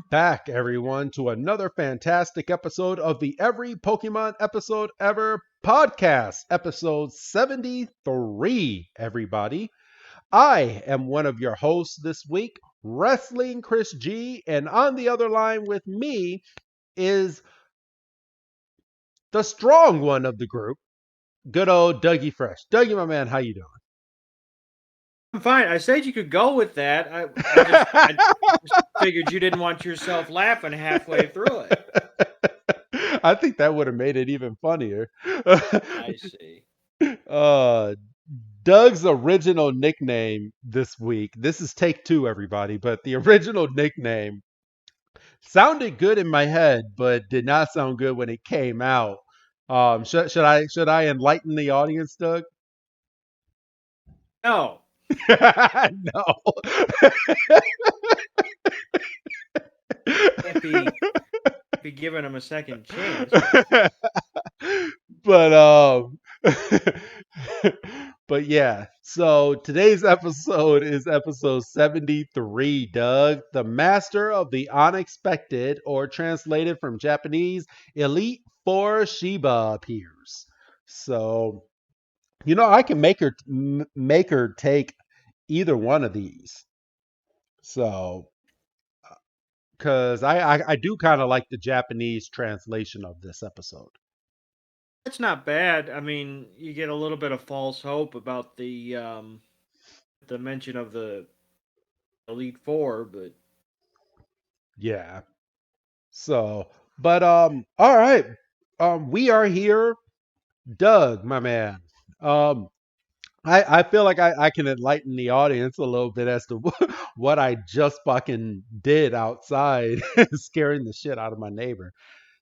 back, everyone, to another fantastic episode of the Every Pokemon Episode Ever podcast, episode 73, everybody. I am one of your hosts this week, Wrestling Chris G, and on the other line with me is the strong one of the group, good old Dougie Fresh. Dougie, my man, how you doing? I'm fine. I said you could go with that. I just figured you didn't want yourself laughing halfway through it. I think that would have made it even funnier. I see. uh, Doug's original nickname this week. This is take two, everybody, but the original nickname sounded good in my head, but did not sound good when it came out. Should I enlighten the audience, Doug? No, No. can't be giving him a second chance. But but yeah. So today's episode is episode 73, Doug, the master of the unexpected, or translated from Japanese, Elite Four Shiba appears. So I can make her take either one of these. So because I do kind of like the Japanese translation of this episode. That's not bad. I mean, you get a little bit of false hope about the mention of the Elite Four, but Yeah. So, but all right. We are here, Doug, my man. Um, I feel like I can enlighten the audience a little bit as to what I just fucking did outside, scaring the shit out of my neighbor.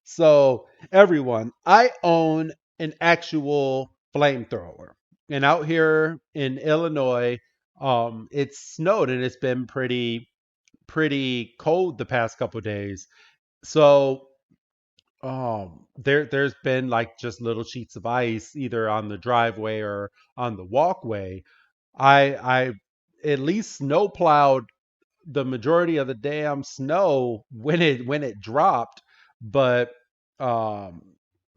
So, everyone, I own an actual flamethrower. And out here in Illinois, it's snowed and it's been pretty cold the past couple days. So, there's been like just little sheets of ice either on the driveway or on the walkway. I at least snow plowed the majority of the damn snow when it dropped, but um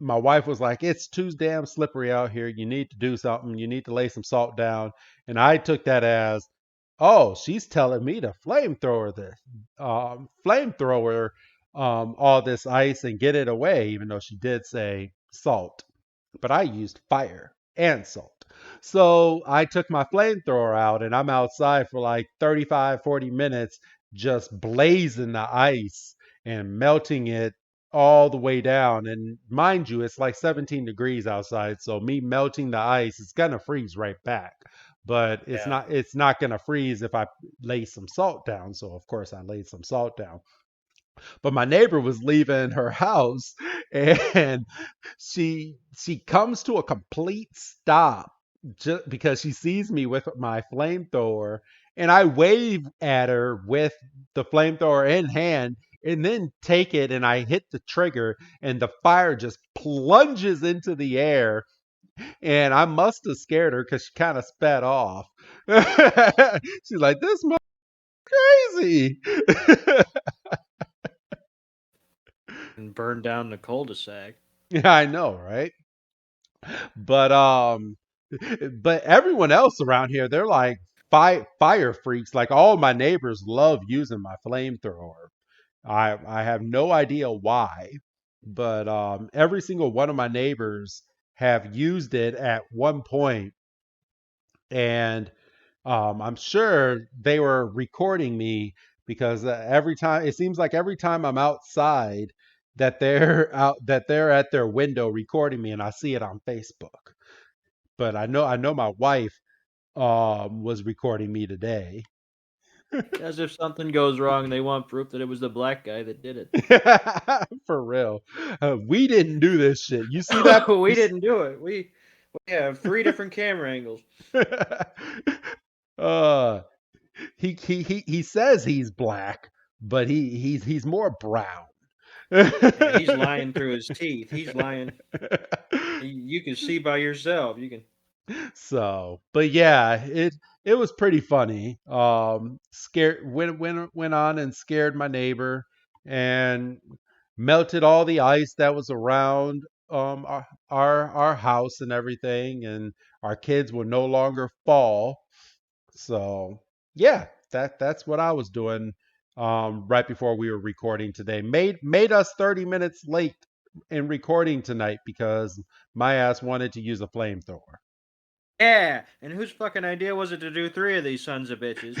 my wife was like, it's too damn slippery out here, you need to do something, you need to lay some salt down. And I took that as, oh, she's telling me to flamethrower all this ice and get it away, even though she did say salt, but I used fire and salt. So I took my flamethrower out and I'm outside for like 35, 40 minutes, just blazing the ice and melting it all the way down. And mind you, it's like 17 degrees outside. So me melting the ice, it's going to freeze right back. But it's yeah. not it's not going to freeze if I lay some salt down. So of course I laid some salt down. But my neighbor was leaving her house and she comes to a complete stop just because she sees me with my flamethrower, and I wave at her with the flamethrower in hand and then take it and I hit the trigger and the fire just plunges into the air, and I must have scared her because she kind of sped off. She's like, this mother crazy. And burn down the cul-de-sac. Yeah, I know, right? But but everyone else around here, they're like fire freaks. Like all my neighbors love using my flamethrower. I have no idea why, but every single one of my neighbors have used it at one point, and I'm sure they were recording me because every time it seems like every time I'm outside that they're at their window recording me, and I see it on Facebook. But I know my wife was recording me today. As if something goes wrong, they want proof that it was the black guy that did For real. We didn't do this shit. You see that? it. We didn't do it. We have three different camera angles. uh he says he's black, but he's more brown. Yeah, he's lying through his teeth. He's lying. You can see by yourself. You can. So, but yeah, it was pretty funny. Scared went on and scared my neighbor. and melted all the ice that was around our house and everything, and our kids will no longer fall. So yeah, that's what I was doing right before we were recording today. Made us 30 minutes late in recording tonight because my ass wanted to use a flamethrower. Yeah, and whose fucking idea was it to do three of these sons of bitches?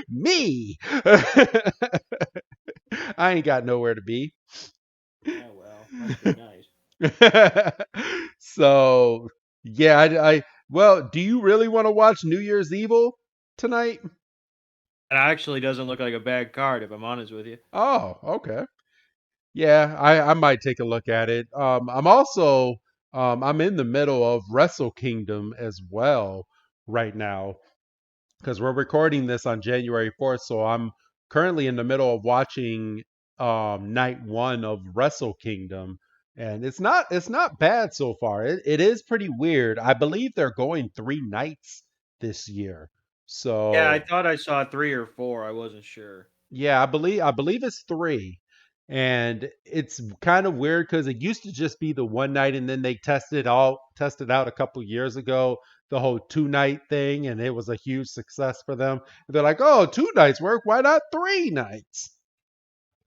Me. I ain't got nowhere to be. Yeah, well, must be nice. So yeah, well, do you really want to watch New Year's Evil tonight? It actually doesn't look like a bad card, if I'm honest with you. Oh, okay. Yeah, I might take a look at it. I'm also I'm in the middle of Wrestle Kingdom as well right now because we're recording this on January 4th, so I'm currently in the middle of watching night one of Wrestle Kingdom, and it's not bad so far. It is pretty weird. I believe they're going 3 nights this year. Yeah, I So thought I saw three or four. I wasn't sure. yeah, I believe it's three. And it's kind of weird because it used to just be the one night, and then they tested out a couple years ago the whole 2 night thing, and it was a huge success for them. They're like, oh, 2 nights work, why not 3 nights?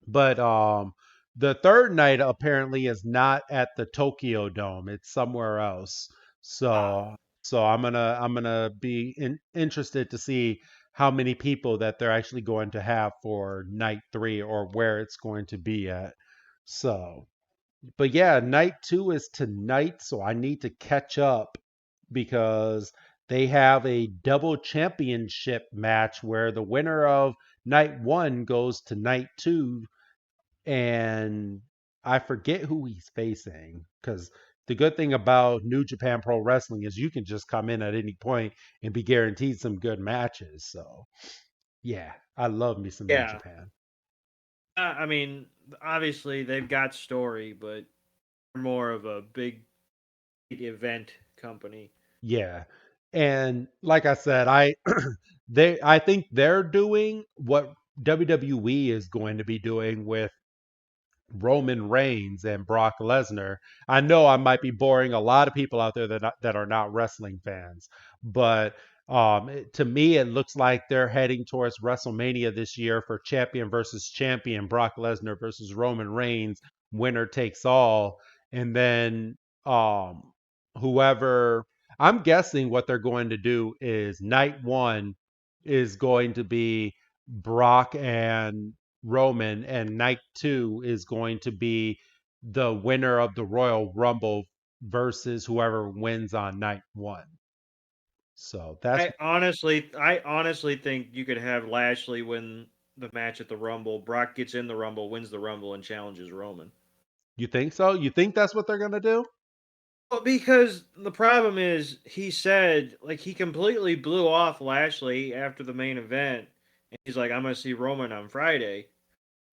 But the third night apparently is not at the Tokyo Dome. It's somewhere else. Ah, So I'm gonna be interested to see how many people that they're actually going to have for night three or where it's going to be at. So, but yeah, night two is tonight, so I need to catch up because they have a double championship match where the winner of night one goes to night two, and I forget who he's facing because the good thing about New Japan Pro Wrestling is you can just come in at any point and be guaranteed some good matches. So yeah, I love me some New yeah. Japan. I mean, obviously they've got story, but they're more of a big event company. Yeah, and like I said, I think they're doing what WWE is going to be doing with Roman Reigns and Brock Lesnar. I know I might be boring a lot of people out there that are not wrestling fans, but to me, it looks like they're heading towards WrestleMania this year for champion versus champion, Brock Lesnar versus Roman Reigns, winner takes all, and then um, whoever. I'm guessing what they're going to do is night one is going to be Brock and Roman, and night two is going to be the winner of the Royal Rumble versus whoever wins on night one. So that's I honestly think you could have Lashley win the match at the Rumble. Brock gets in the Rumble, wins the Rumble, and challenges Roman. you think so? You think that's what they're gonna do? Well, because the problem is, he said like he completely blew off Lashley after the main event, and he's like, "I'm gonna see Roman on Friday,"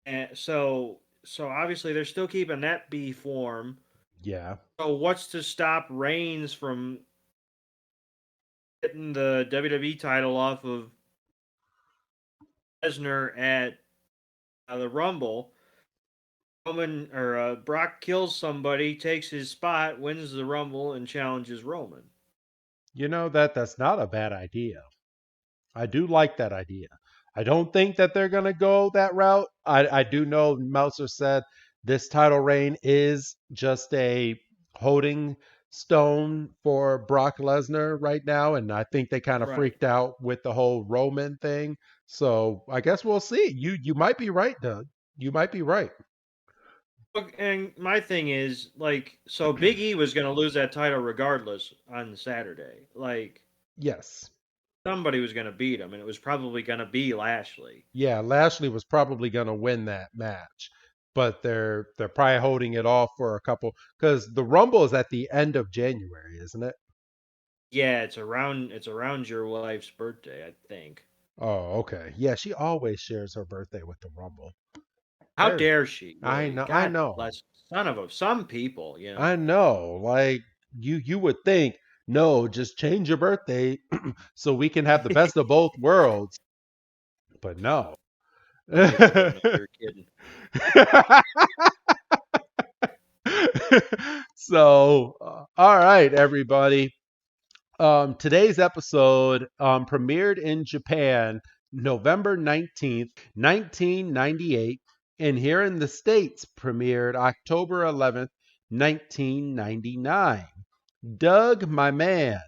and so obviously they're still keeping that beef warm. Yeah. So what's to stop Reigns from getting the WWE title off of Lesnar at the Rumble? Roman or Brock kills somebody, takes his spot, wins the Rumble, and challenges Roman. That's not a bad idea. I do like that idea. I don't think that they're going to go that route. I do know Meltzer said this title reign is just a holding stone for Brock Lesnar right now. And I think they kind of Right. freaked out with the whole Roman thing. So I guess we'll see. You might be right, Doug. You might be right. Look, and my thing is like, so Big E was going to lose that title regardless on Saturday. Like Yes. somebody was going to beat him, and it was probably going to be Lashley. Yeah, Lashley was probably going to win that match, but they're probably holding it off for a couple because the Rumble is at the end of January, isn't it? Yeah, it's around your wife's birthday, I think. Oh, okay. Yeah, she always shares her birthday with the Rumble. How There, dare she? I Really? know, I God know, bless. Son of a. Some people, I know. Like you would think, no, just change your birthday so we can have the best of both worlds. But no. Some people don't know you're kidding. So, all right, everybody. Today's episode premiered in Japan November 19th, 1998, and here in the States premiered October 11th, 1999. Doug, my man,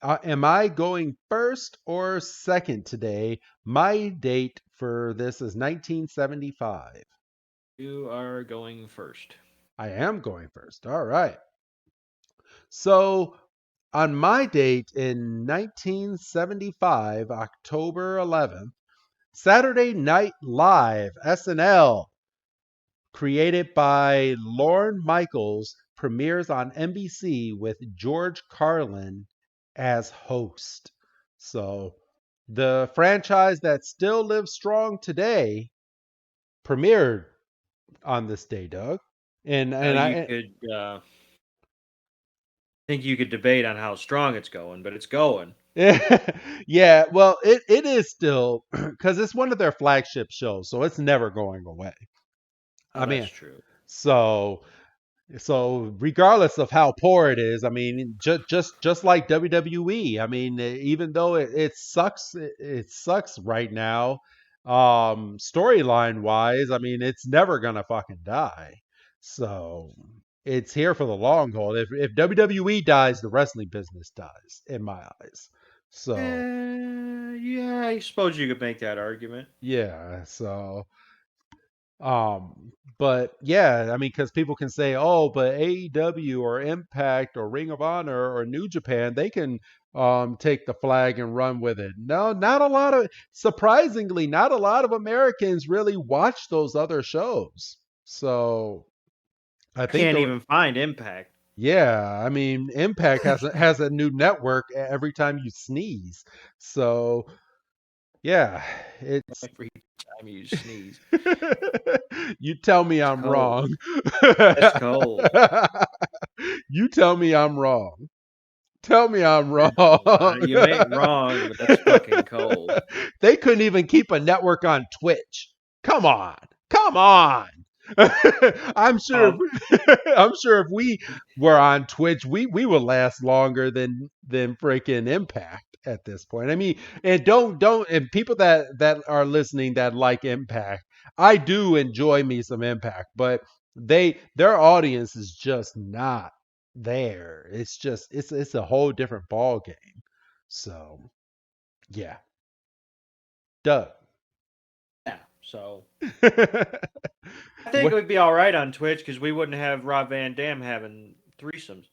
am I going first or second today? My date for this is 1975. You are going first. I am going first. All right. So, on my date in 1975, October 11th, Saturday Night Live, SNL, created by Lorne Michaels, premieres on NBC with George Carlin as host. So, the franchise that still lives strong today premiered on this day, Doug. And You I could think you could debate on how strong it's going, but it's going. yeah, well, it is still because it's one of their flagship shows, so it's never going away. I Oh, that's mean, true. so regardless of how poor it is, I mean, just like WWE, I mean, even though it sucks, it sucks right now, storyline wise, I mean, it's never gonna fucking die. So it's here for the long haul. If WWE dies, the wrestling business dies, in my eyes. So Yeah, I suppose you could make that argument. yeah, so but yeah, I mean, because people can say, oh, but AEW or Impact or Ring of Honor or New Japan, they can take the flag and run with it. No, not a lot of, surprisingly, not a lot of Americans really watch those other shows. So I think Can't the, even find Impact yeah, I mean, Impact has a new network every time you sneeze. So yeah, it's every time you sneeze. you tell me It's I'm cold. wrong. That's cold. You tell me I'm wrong. Tell me I'm wrong. You ain't wrong, but that's fucking cold. They couldn't even keep a network on Twitch. Come on. Come on. I'm sure Um, I'm sure if we were on Twitch, we would last longer than freaking Impact at this point. I mean, and don't and people that are listening that like Impact, I do enjoy me some Impact, but their audience is just not there. It's just it's a whole different ball game. So yeah, Doug. yeah. So I think it What? would be all right on Twitch because we wouldn't have Rob Van Dam having threesomes.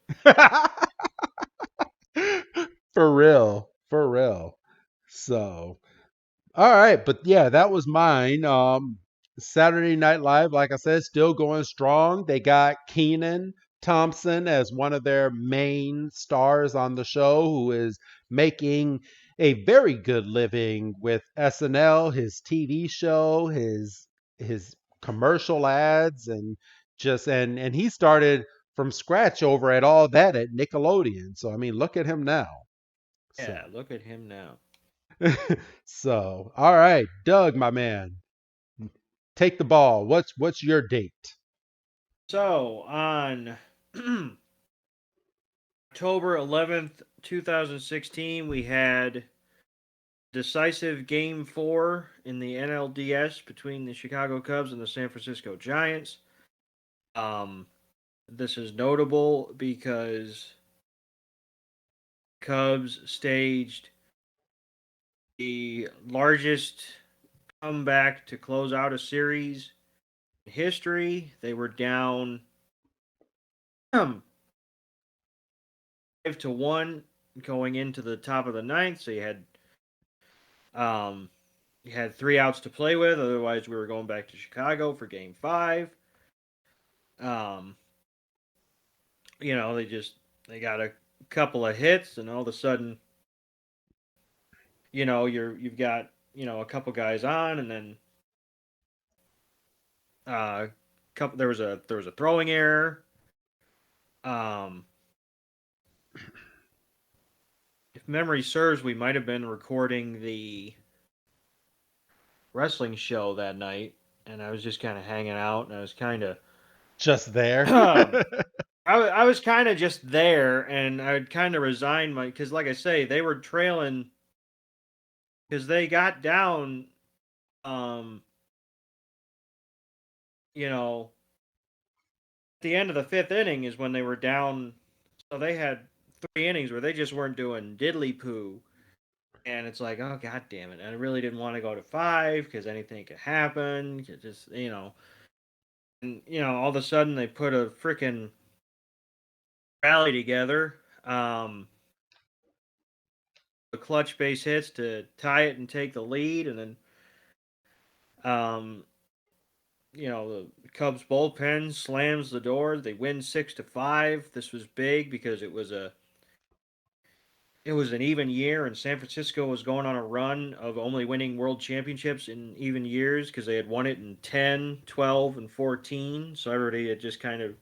For real, for real. So all right, but yeah, that was mine. Saturday Night Live, like I said, still going strong. They got Keenan Thompson as one of their main stars on the show, who is making a very good living with SNL, his TV show, his commercial ads, and just and he started from scratch over at all that at Nickelodeon. So I mean, look at him now. Yeah, So look at him now. so, all right, Doug, my man, take the ball. What's your date? So on October 11th, 2016, we had decisive Game 4 in the NLDS between the Chicago Cubs and the San Francisco Giants. Um, this is notable because Cubs staged the largest comeback to close out a series in history. They were down 5-1 going into the top of the ninth, so um, you had 3 outs to play with. Otherwise, we were going back to Chicago for Game 5. Um, they got a couple of hits, and all of a sudden, you've got a couple guys on, and then couple there was a throwing error. Um, if memory serves, we might have been recording the wrestling show that night, and I was just kind of hanging out, and I was kind of Just there. I was kind of just there, and I would kind of resign my because, like I say, they were trailing because they got down, um, you know, at the end of the fifth inning is when they were down. So they had 3 innings where they just weren't doing diddly poo, and it's like, oh god damn it! I really didn't want to go to five because anything could happen. Just and all of a sudden they put a freaking rally together. The clutch base hits to tie it and take the lead, and then um, the Cubs bullpen slams the door. They win 6-5. This was big because it was an even year, and San Francisco was going on a run of only winning world championships in even years because they had won it in 10, 12, and 14. So everybody had just kind of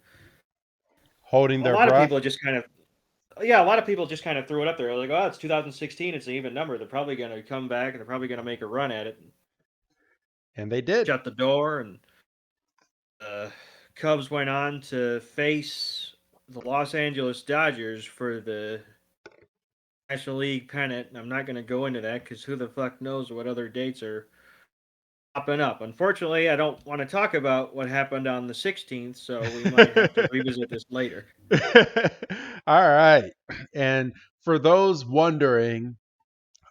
Holding a their lot of breath. people just kind of yeah, a lot of people just kind of threw it up there. They're like, oh, it's 2016. It's an even number. They're probably going to come back and they're probably going to make a run at it. And And they did. shut the door, and the Cubs went on to face the Los Angeles Dodgers for the National League pennant. And I'm not going to go into that because who the fuck knows what other dates are popping up. Unfortunately, I don't want to talk about what happened on the 16th, so we might have to revisit this later. All right. And for those wondering,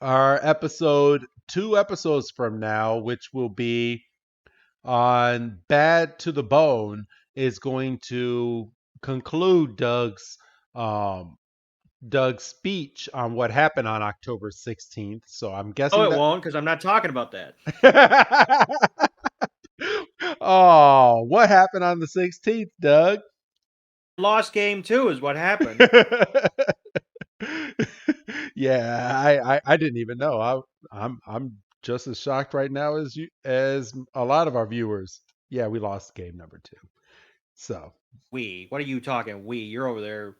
our episode, 2 episodes from now, which will be on Bad to the Bone, is going to conclude um, Doug's speech on what happened on October 16th. So I'm Oh, guessing it that. won't because I'm not talking about that. Oh, what happened on the 16th, Doug? Lost game two is what happened. Yeah, I didn't even know. I'm just as shocked right now as you as a lot of our viewers. Yeah, we lost game number 2. So What are you talking? You're over there,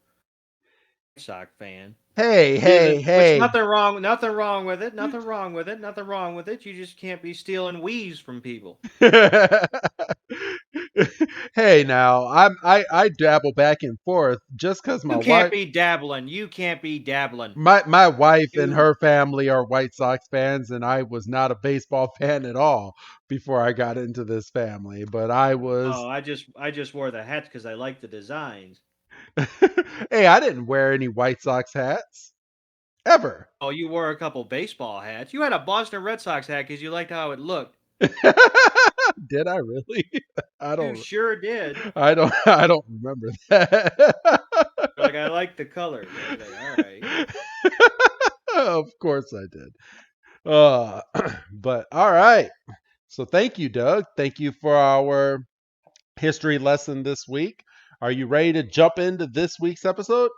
Sox fan. hey, Using hey, which hey. nothing wrong with it, nothing wrong with it, nothing wrong with it. You just can't be stealing wees from people. Hey, now I dabble back and forth just because my You can't wife be dabbling. You can't be dabbling. my wife and You her family are White Sox fans, and I was not a baseball fan at all before I got into this family. But I was. oh, I just wore the hats because I like the designs. Hey, I didn't wear any White Sox hats ever. Oh, you wore a couple baseball hats. You had a Boston Red Sox hat because you liked how it looked. Did I really? I You don't. sure did. I don't. I don't remember that. You're like, I like the colors. I was like, all right. Of course I did. Uh, but all right. So thank you, Doug. Thank you for our history lesson this week. Are you ready to jump into this week's episode?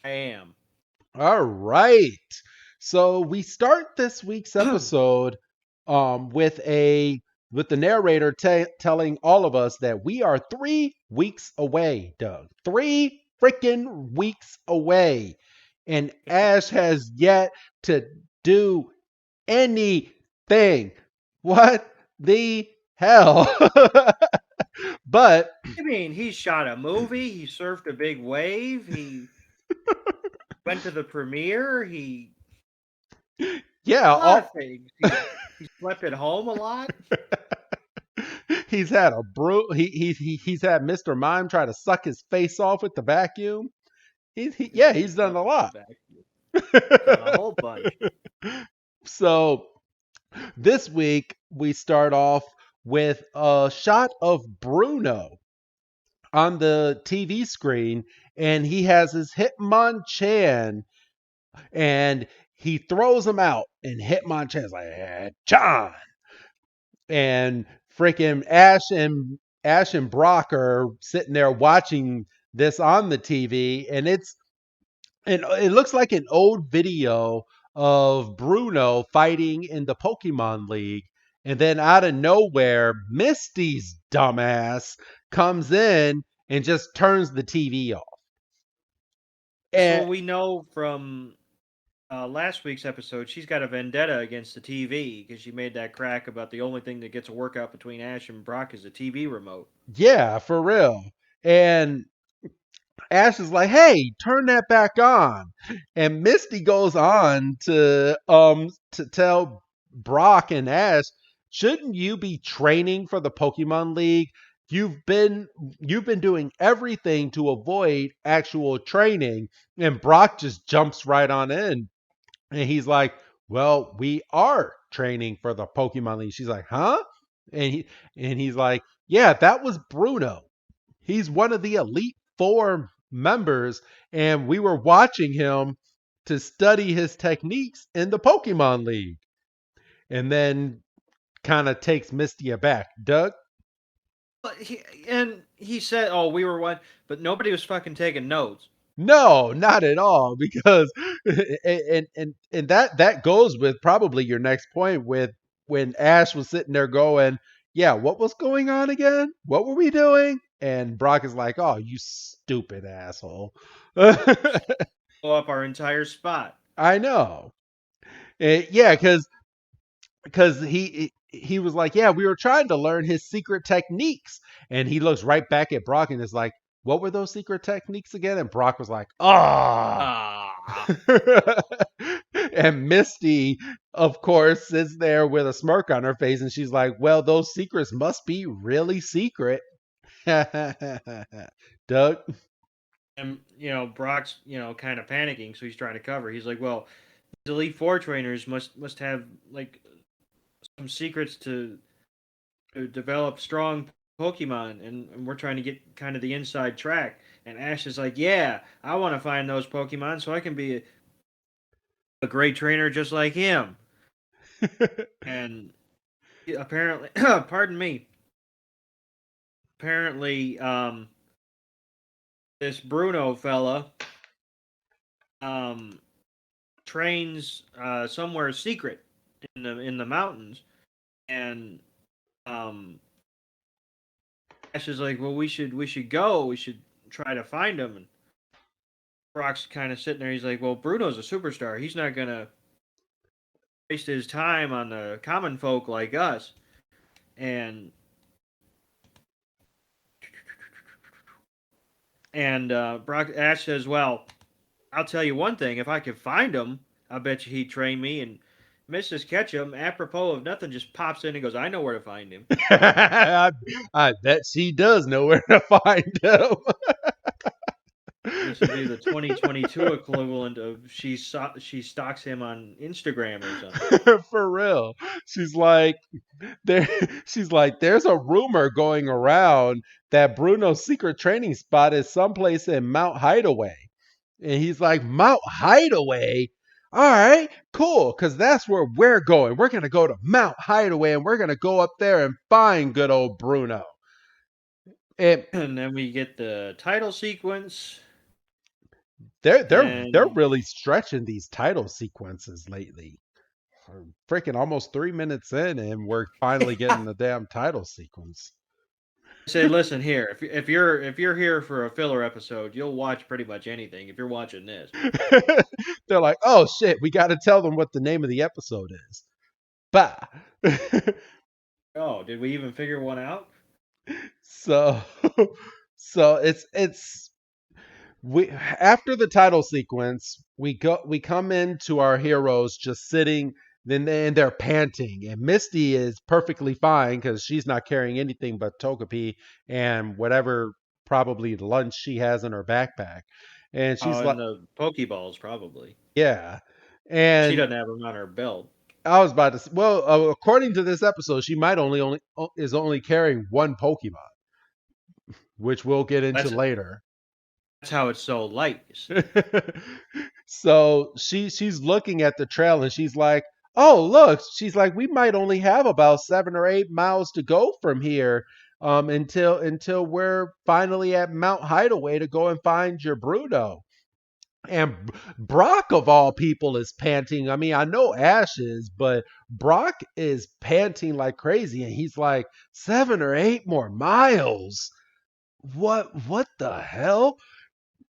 I am. All right. So we start this week's episode with the narrator telling all of us that we are 3 weeks away, Doug. 3 freaking weeks away. And Ash has yet to do anything. What the hell? But I mean, he shot a movie. He surfed a big wave. He went to the premiere. He yeah, a lot of things. He slept at home a lot. he's had a he's had Mr. Mime try to suck his face off with the vacuum. His Yeah, face he's done up a with the lot. back. Done a whole bunch. So this week we start off with a shot of Bruno on the TV screen, and he has his Hitmonchan, and he throws him out, and Hitmonchan's like, John, and freaking Ash and Brock are sitting there watching this on the TV, and it looks like an old video of Bruno fighting in the Pokemon League. And then out of nowhere, Misty's dumbass comes in and just turns the TV off. So And we know from last week's episode, she's got a vendetta against the TV because she made that crack about the only thing that gets a workout between Ash and Brock is the TV remote. Yeah, for real. And Ash is like, "Hey, turn that back on." And Misty goes on to tell Brock and Ash, "Shouldn't you be training for the Pokemon League? You've been you've been doing everything to avoid actual training." And Brock just jumps right on in. And he's like, "Well, we are training for the Pokemon League." She's like, "Huh?" And he's like, "Yeah, that was Bruno. He's one of the Elite Four members, and we were watching him to study his techniques in the Pokemon League." And then kind of takes Misty aback. Doug? He said, "Oh, we were one," but nobody was fucking taking notes. No, not at all. Because and that goes with probably your next point with when Ash was sitting there going, "Yeah, what was going on again? What were we doing?" And Brock is like, "Oh, you stupid asshole." Blow up our entire spot. I know. Yeah, because he was like, "Yeah, we were trying to learn his secret techniques." And he looks right back at Brock and is like, "What were those secret techniques again?" And Brock was like, "Ah." Ah. And Misty, of course, sits there with a smirk on her face and she's like, "Well, those secrets must be really secret." Doug? And Brock's kind of panicking, so he's trying to cover. He's like, "Well, the Elite Four trainers must have like some secrets to develop strong Pokemon, and we're trying to get kind of the inside track." And Ash is like, "Yeah, I want to find those Pokemon so I can be a great trainer just like him." And apparently, pardon me, apparently, this Bruno fella um, trains somewhere secret in the mountains, and um, Ash is like, "Well, we should go. We should try to find him." And Brock's kind of sitting there. He's like, "Well, Bruno's a superstar. He's not gonna waste his time on the common folk like us." And Brock Ash says, "Well, I'll tell you one thing. If I could find him, I bet you he'd train me." And Mrs. Ketchum, apropos of nothing, just pops in and goes, "I know where to find him." I bet she does know where to find him. This would be the 2022 equivalent of she stalks him on Instagram or something. For real. She's like, there she's like, "There's a rumor going around that Bruno's secret training spot is someplace in Mount Hideaway." And he's like, "Mount Hideaway? All right, cool, because that's where we're going. We're gonna go to Mount Hideaway and we're gonna go up there and find good old Bruno." And And then we get the title sequence, they're and really stretching these title sequences lately. We're freaking almost 3 minutes in, and we're finally getting the damn title sequence. say, "Listen here, if you're here for a filler episode, you'll watch pretty much anything. If you're watching this, They're like, "Oh shit, we got to tell them what the name of the episode is." Bah. oh, did we even figure one out?" so, so it's we after the title sequence, we come into our heroes just sitting. And they're panting, and Misty is perfectly fine because she's not carrying anything but Togepi and whatever probably lunch she has in her backpack. And Oh, she's like, and the Pokeballs probably. "Yeah." She And doesn't have them on her belt. I was about to say, well, according to this episode, she might only is only carrying one Pokemon, which we'll get into That's later. that's how it's so light. You see. So she's looking at the trail and she's like, "Oh, look." She's like, "We might only have about 7 or 8 miles to go from here, until we're finally at Mount Hideaway to go and find your Bruno." And Brock, of all people, is panting. I mean, I know Ash is, but Brock is panting like crazy, and he's like, 7 or 8 more miles. What the hell?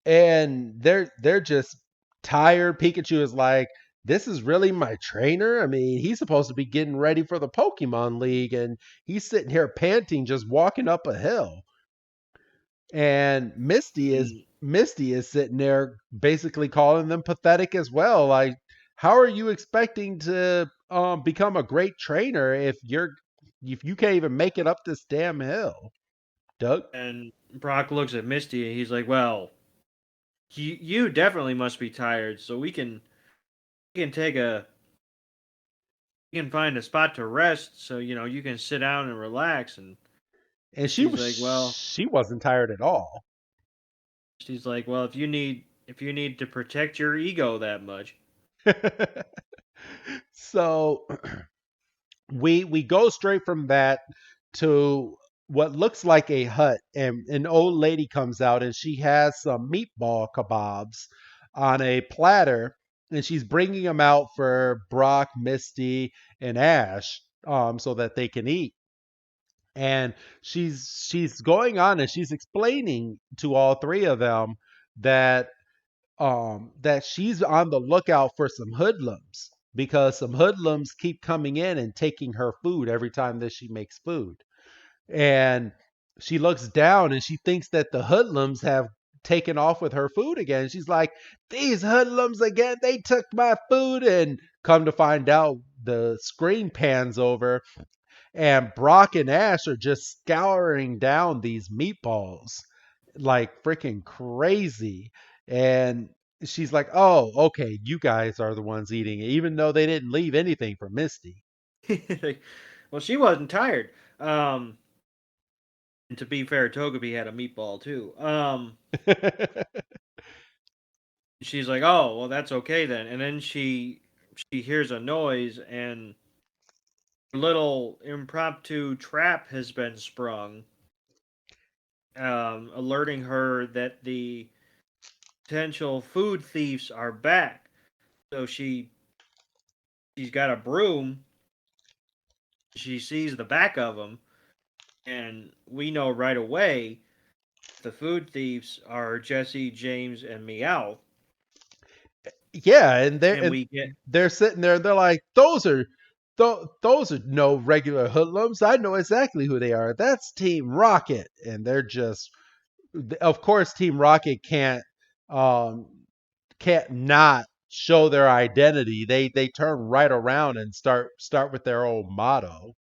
And they're just tired. Pikachu is like, this is really my trainer? I mean, he's supposed to be getting ready for the Pokemon League, and he's sitting here panting, just walking up a hill. And He, Misty is sitting there basically calling them pathetic as well. Like, how are you expecting to become a great trainer if you can't even make it up this damn hill, Doug? and Brock looks at Misty and he's like, "Well, you definitely must be tired, so we can take a we can find a spot to rest, so you can sit down and relax." And And Misty's like, "Well, she wasn't tired at all. if you need to protect your ego that much." So we go straight from that to what looks like a hut, and an old lady comes out and she has some meatball kebabs on a platter, and she's bringing them out for Brock, Misty, and Ash, so that they can eat. And she's going on and she's explaining to all three of them that that she's on the lookout for some hoodlums, because some hoodlums keep coming in and taking her food every time that she makes food. And she looks down and she thinks that the hoodlums have taken off with her food again. She's like, these hoodlums again, they took my food. And come to find out, the screen pans over and Brock and Ash are just scouring down these meatballs like freaking crazy. And she's like, "Oh, okay, you guys are the ones eating it," even though they didn't leave anything for Misty. Well, she wasn't tired. And to be fair, Togepi had a meatball too. She's like, "Oh, well, that's okay then." And then she hears a noise, and a little impromptu trap has been sprung, alerting her that the potential food thieves are back. So she's got a broom. She sees the back of them, and we know right away the food thieves are Jesse, James, and Meowth. Yeah, And we get they're sitting there. They're like, those are no regular hoodlums. I know exactly who they are. That's Team Rocket." And they're just, of course, Team Rocket um, can't not show their identity. They turn right around and start with their old motto.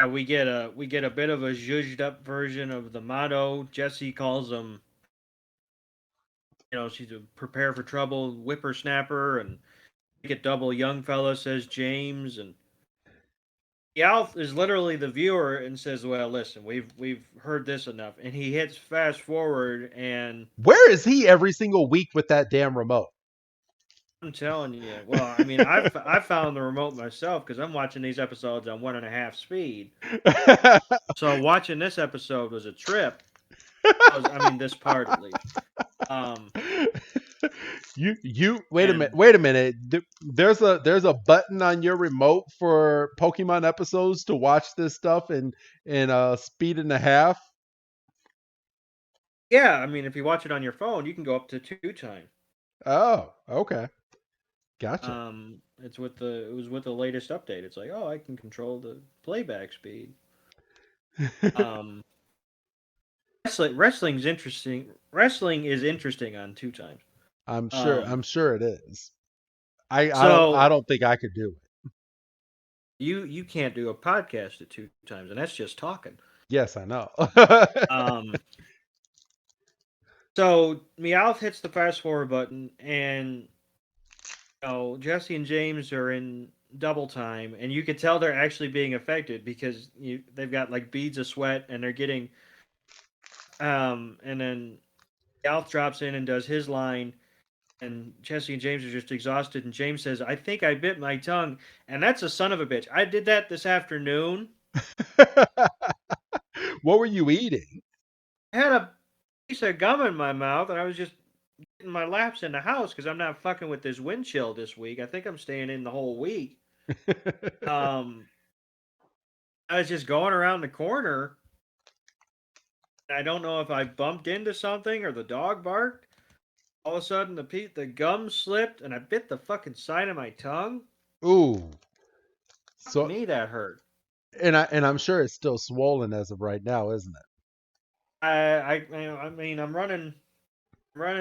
we get a bit of a zhuzhed up version of the motto. Jesse calls them, she's a prepare for trouble whippersnapper, and we get double young fella says James, and Alf is literally the viewer and says, "Well, listen, we've heard this enough," and he hits fast forward, and Where is he every single week with that damn remote? I'm telling you, well, I mean, I've found the remote myself because I'm watching these episodes on 1.5 speed. So watching this episode was a trip. I mean, this part at least. Um, You and wait a minute. There's a button on your remote for Pokemon episodes to watch this stuff in a speed and a half. yeah, I mean, if you watch it on your phone, you can go up to 2 times. Oh, okay, gotcha. It was with the latest update. It's like, oh, I can control the playback speed. Um, wrestling's interesting. Wrestling is interesting on 2 times. I'm Um, sure it is. I so don't think I could do it. you can't do a podcast at 2 times, and that's just talking. Yes, I know. Um, so Meowth hits the fast forward button, and Jesse and James are in double time, and you could tell they're actually being affected because they've got like beads of sweat, and they're getting and then Meowth drops in and does his line, and Jesse and James are just exhausted, and James says, "I think I bit my tongue," and that's a son of a bitch. I did that this afternoon. What were you eating? I had a piece of gum in my mouth, and I was just getting my laps in the house because I'm not fucking with this wind chill this week. I think I'm staying in the whole week. Um, I was just going around the corner. I don't know if I bumped into something or the dog barked, All of a sudden, the gum slipped, and I bit the fucking side of my tongue. Ooh. Fuck So me, that hurt. I'm sure it's still swollen as of right now, isn't it? I mean, I'm running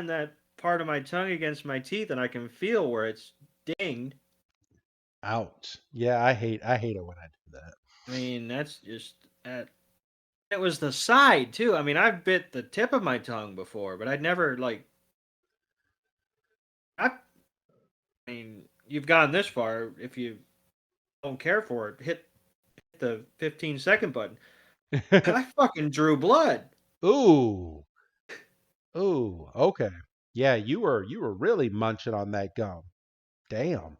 that part of my tongue against my teeth, and I can feel where it's dinged. Ouch. Yeah, I hate it when I do that. I mean, that's just that. It was the side too. I mean, I've bit the tip of my tongue before, but I'd never like. I mean, you've gone this far. If you don't care for it, hit the 15-second button. I fucking drew blood. Ooh. Ooh. Okay. Yeah, you were really munching on that gum. Damn.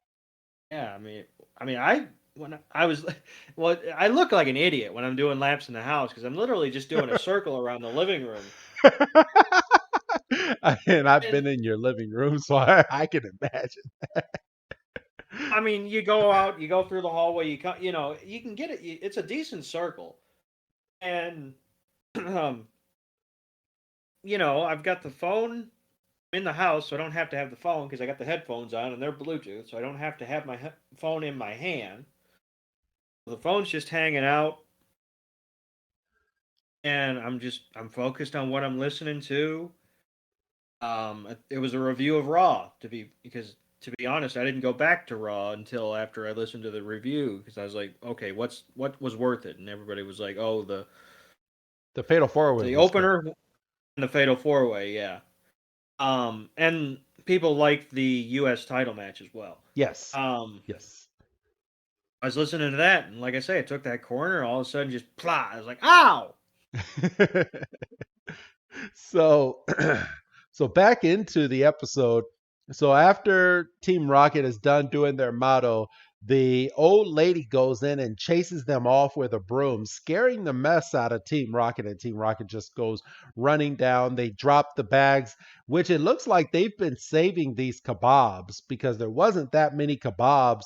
Yeah, I mean, when I was, well, I look like an idiot when I'm doing laps in the house because I'm literally just doing a circle around the living room. And I've And been in your living room, so I can imagine. I mean, you go out, you go through the hallway, you can get it. It's a decent circle, and um, I've got the phone in the house, so I don't have to have the phone because I got the headphones on and they're Bluetooth, so I don't have to have my phone in my hand. The phone's just hanging out, and I'm focused on what I'm listening to. It was a review of Raw because to be honest, I didn't go back to Raw until after I listened to the review because I was like, okay, what was worth it? And everybody was like, oh, The Fatal Four Way the was good. opener and the Fatal Four Way, yeah. And people liked the U.S. title match as well. Yes. Um, Yes. I was listening to that, and like I say, I took that corner, all of a sudden, just plot. I was like, ow! So so back into the episode. So after Team Rocket is done doing their motto, the old lady goes in and chases them off with a broom, scaring the mess out of Team Rocket, and Team Rocket just goes running down. They drop the bags, which it looks like they've been saving these kebabs because there wasn't that many kebabs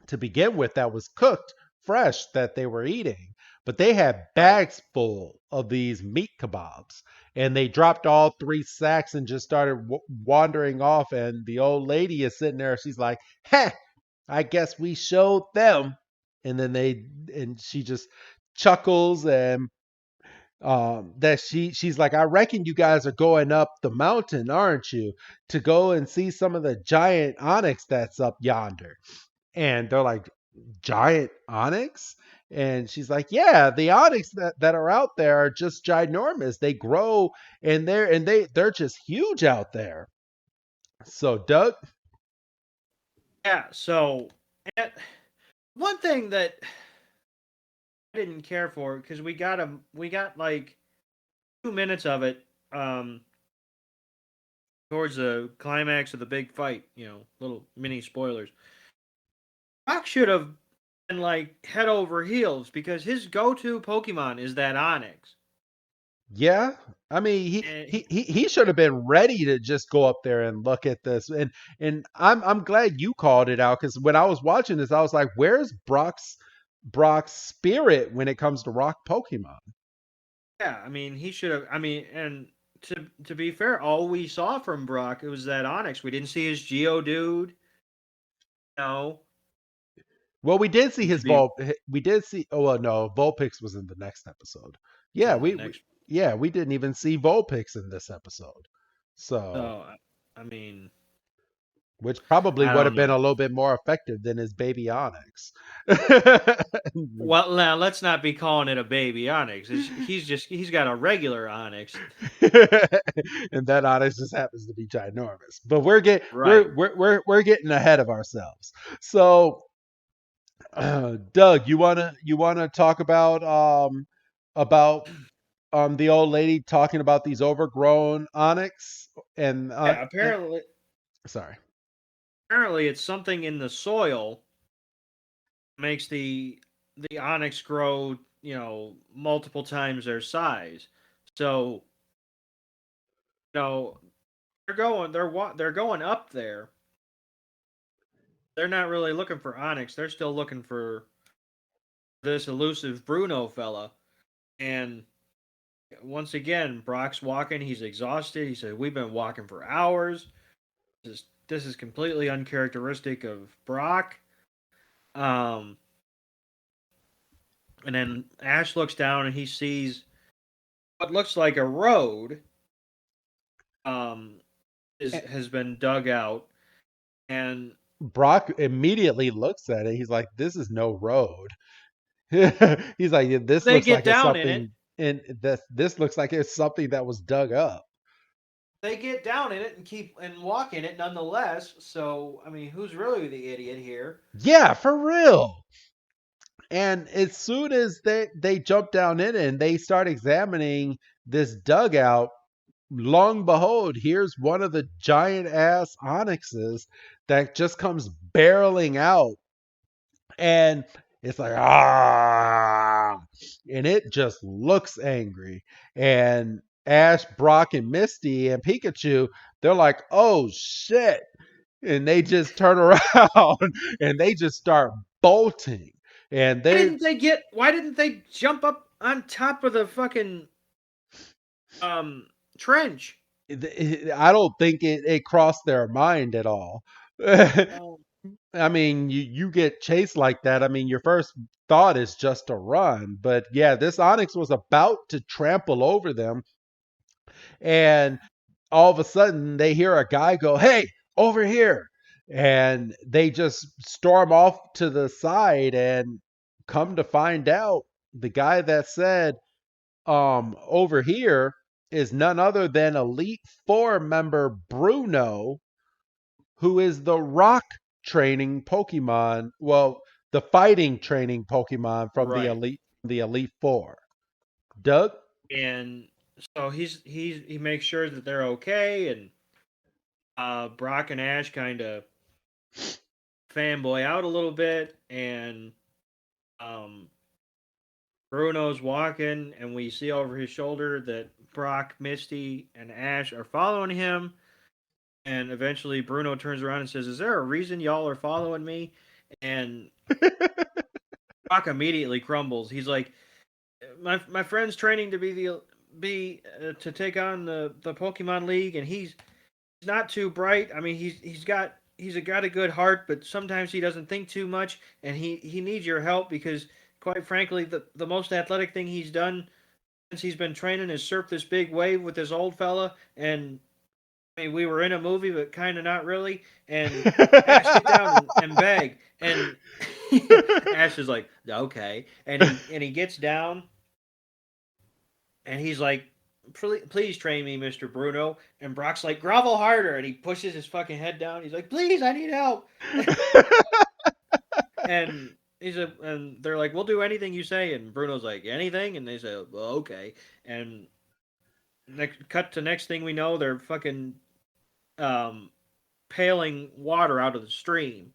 to begin with that was cooked fresh that they were eating. But they had Right. bags full of these meat kebabs. And they dropped all three sacks and just started wandering off. And the old lady is sitting there. She's like, "Heh, I guess we showed them." And then and she just chuckles and that she's like, "I reckon you guys are going up the mountain, aren't you, to go and see some of the giant onyx that's up yonder?" And they're like, "Giant onyx?" And she's like, "Yeah, the onyx that are out there are just ginormous. They grow and they're just huge out there." So Doug, Yeah. So, and one thing that I didn't care for because we got like 2 minutes of it towards the climax of the big fight. Little mini spoilers. Brock should have been like head over heels because his go-to Pokemon is that Onyx. yeah, I mean And he should have been ready to just go up there and look at this. And I'm glad you called it out because when I was watching this, I was like, "Where's Brock's spirit when it comes to rock Pokemon?" yeah, I mean, he should have. I mean, and to be fair, all we saw from Brock it was that Onyx. We didn't see his Geodude. No, Well, we did see and to his be We did see. Oh well, no, Vulpix was in the next episode. Yeah, in the we next. yeah we didn't even see Vulpix in this episode. So, So I mean, which probably I would don't have been know. a little bit more effective than his baby Onyx. Well, now let's not be calling it a baby Onyx. He's got a regular Onyx. And that Onyx just happens to be ginormous. But we're get Right. we're getting ahead of ourselves. So, Doug, you wanna talk about the old lady talking about these overgrown onyx and Yeah. and sorry. Apparently, it's something in the soil makes the onyx grow, multiple times their size. So, you know, they're going up there. They're not really looking for onyx. They're still looking for this elusive Bruno fella. And Once again, Brock's walking. He's exhausted. He said, "We've been walking for hours. This is completely uncharacteristic of Brock." Um, and then Ash looks down and he sees what looks like a road. Um, has been dug out, and Brock immediately looks at it. He's like, "This is no road." He's like, "Yeah, this they looks get like it's down in it. something, and this looks like it's something that was dug up." They get down in it and keep and walk in it nonetheless. So I mean, who's really the idiot here? Yeah, for real. And as soon as they jump down in it and they start examining this dugout, long behold, here's one of the giant ass onyxes that just comes barreling out, and it's like, ah, and it just looks angry. And Ash, Brock, and Misty and Pikachu, they're like, oh shit. And they just turn around and they just start bolting. And they Why didn't they jump up on top of the fucking um trench? I don't think it crossed their mind at all. Oh, I mean, you get chased like that. I mean, your first thought is just to run. But yeah, this Onyx was about to trample over them, and all of a sudden they hear a guy go, "Hey, over here!" And they just storm off to the side, and come to find out, the guy that said, over here, is none other than Elite Four member Bruno, who is the rock training Pokemon. Well, the fighting training Pokemon from right. the Elite Four. Doug? And so he makes sure that they're okay, and Brock and Ash kind of fanboy out a little bit, and um, Bruno's walking, and we see over his shoulder that Brock, Misty, and Ash are following him. And eventually, Bruno turns around and says, "Is there a reason y'all are following me?" And Brock immediately crumbles. He's like, "My friend's training to be to take on the Pokemon League, and he's not too bright. I mean, he's got a good heart, but sometimes he doesn't think too much, and he needs your help because, quite frankly, the most athletic thing he's done since he's been training is surf this big wave with this old fella. And I mean, we were in a movie, but kind of not really. And Ash, get down and beg." And Ash is like, "Okay," and he gets down, and he's like, "Please train me, Mr. Bruno." And Brock's like, "Grovel harder," and he pushes his fucking head down. He's like, "Please, I need help." And and they're like, "We'll do anything you say." And Bruno's like, "Anything?" And they say, "Well, okay." And cut to next thing we know, they're fucking um, paling water out of the stream.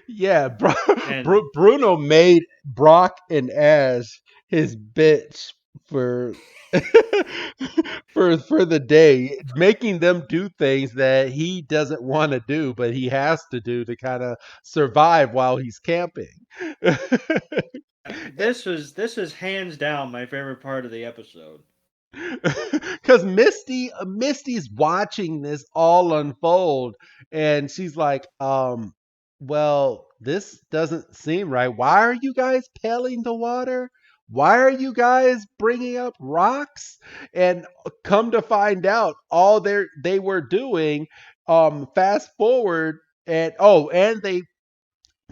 Yeah, And Bruno made Brock and Ash his bitch for for the day, making them do things that he doesn't want to do, but he has to do to kind of survive while he's camping. this is hands down my favorite part of the episode. Because Misty's watching this all unfold, and she's like, well, this doesn't seem right. Why are you guys paling the water? Why are you guys bringing up rocks?" And come to find out, all they were doing, fast forward, and they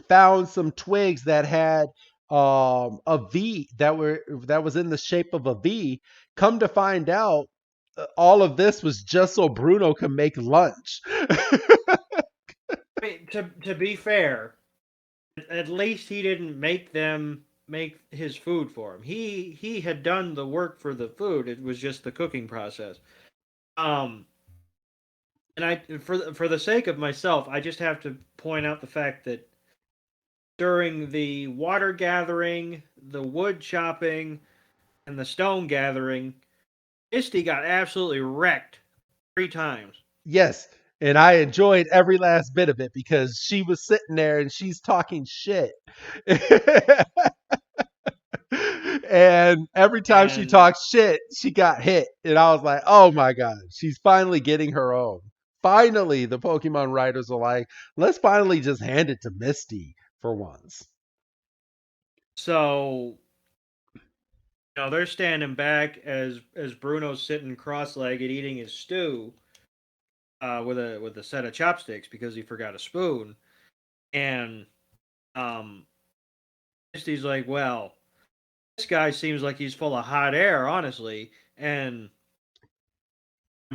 found some twigs that had a V that was in the shape of a V. Come to find out, all of this was just so Bruno could make lunch. I mean, to be fair, at least he didn't make them make his food for him. He had done the work for the food. It was just the cooking process. Um, and for the sake of myself, I just have to point out the fact that during the water gathering, the wood chopping, and the stone gathering, Misty got absolutely wrecked 3 times. Yes, and I enjoyed every last bit of it because she was sitting there and she's talking shit. And every time she And talked shit, she got hit. And I was like, oh my God, she's finally getting her own. Finally, the Pokemon writers are like, let's finally just hand it to Misty for once. so they're standing back as Bruno's sitting cross-legged eating his stew with a set of chopsticks because he forgot a spoon. And um, Misty's like, "Well, this guy seems like he's full of hot air, honestly." And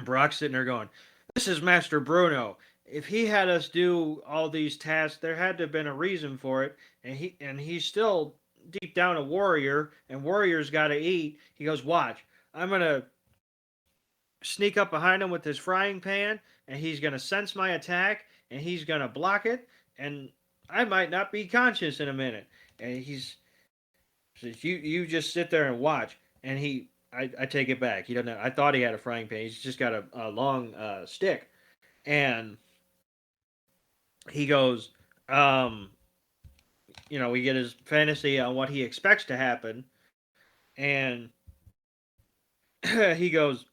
Brock's sitting there going, "This is Master Bruno. If he had us do all these tasks, there had to have been a reason for it. And he's still deep down a warrior, and warriors got to eat." He goes, "Watch, I'm gonna sneak up behind him with his frying pan, and he's gonna sense my attack, and he's gonna block it, and I might not be conscious in a minute." And he's says, "You just sit there and watch." And I take it back. He doesn't. I thought he had a frying pan. He's just got a long stick, and he goes, um, we get his fantasy on what he expects to happen, and he goes,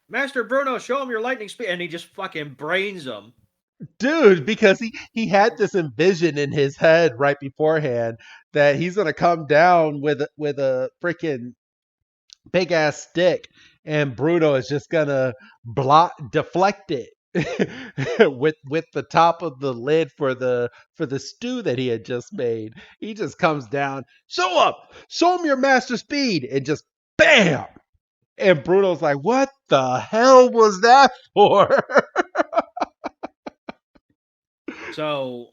"Master Bruno, show him your lightning speed," and he just fucking brains him. Dude, because he had this envision in his head right beforehand that he's gonna come down with a freaking big ass stick, and Bruno is just gonna block deflect it with the top of the lid for the stew that he had just made. He just comes down, show him your master speed, and just bam. And Bruno's like, "What the hell was that for?" So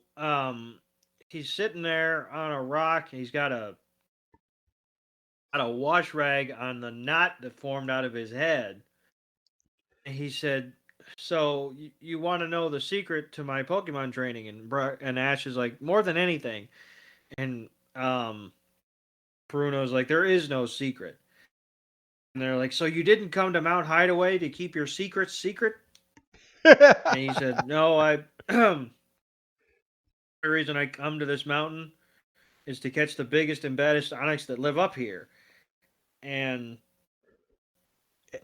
he's sitting there on a rock. He's got a wash rag on the knot that formed out of his head. And he said, "So you want to know the secret to my Pokemon training?" And Ash is like, "More than anything." And Bruno's like, "There is no secret." And they're like, "So you didn't come to Mount Hideaway to keep your secrets secret?" And he said, "No, the reason I come to this mountain is to catch the biggest and baddest Onyx that live up here." And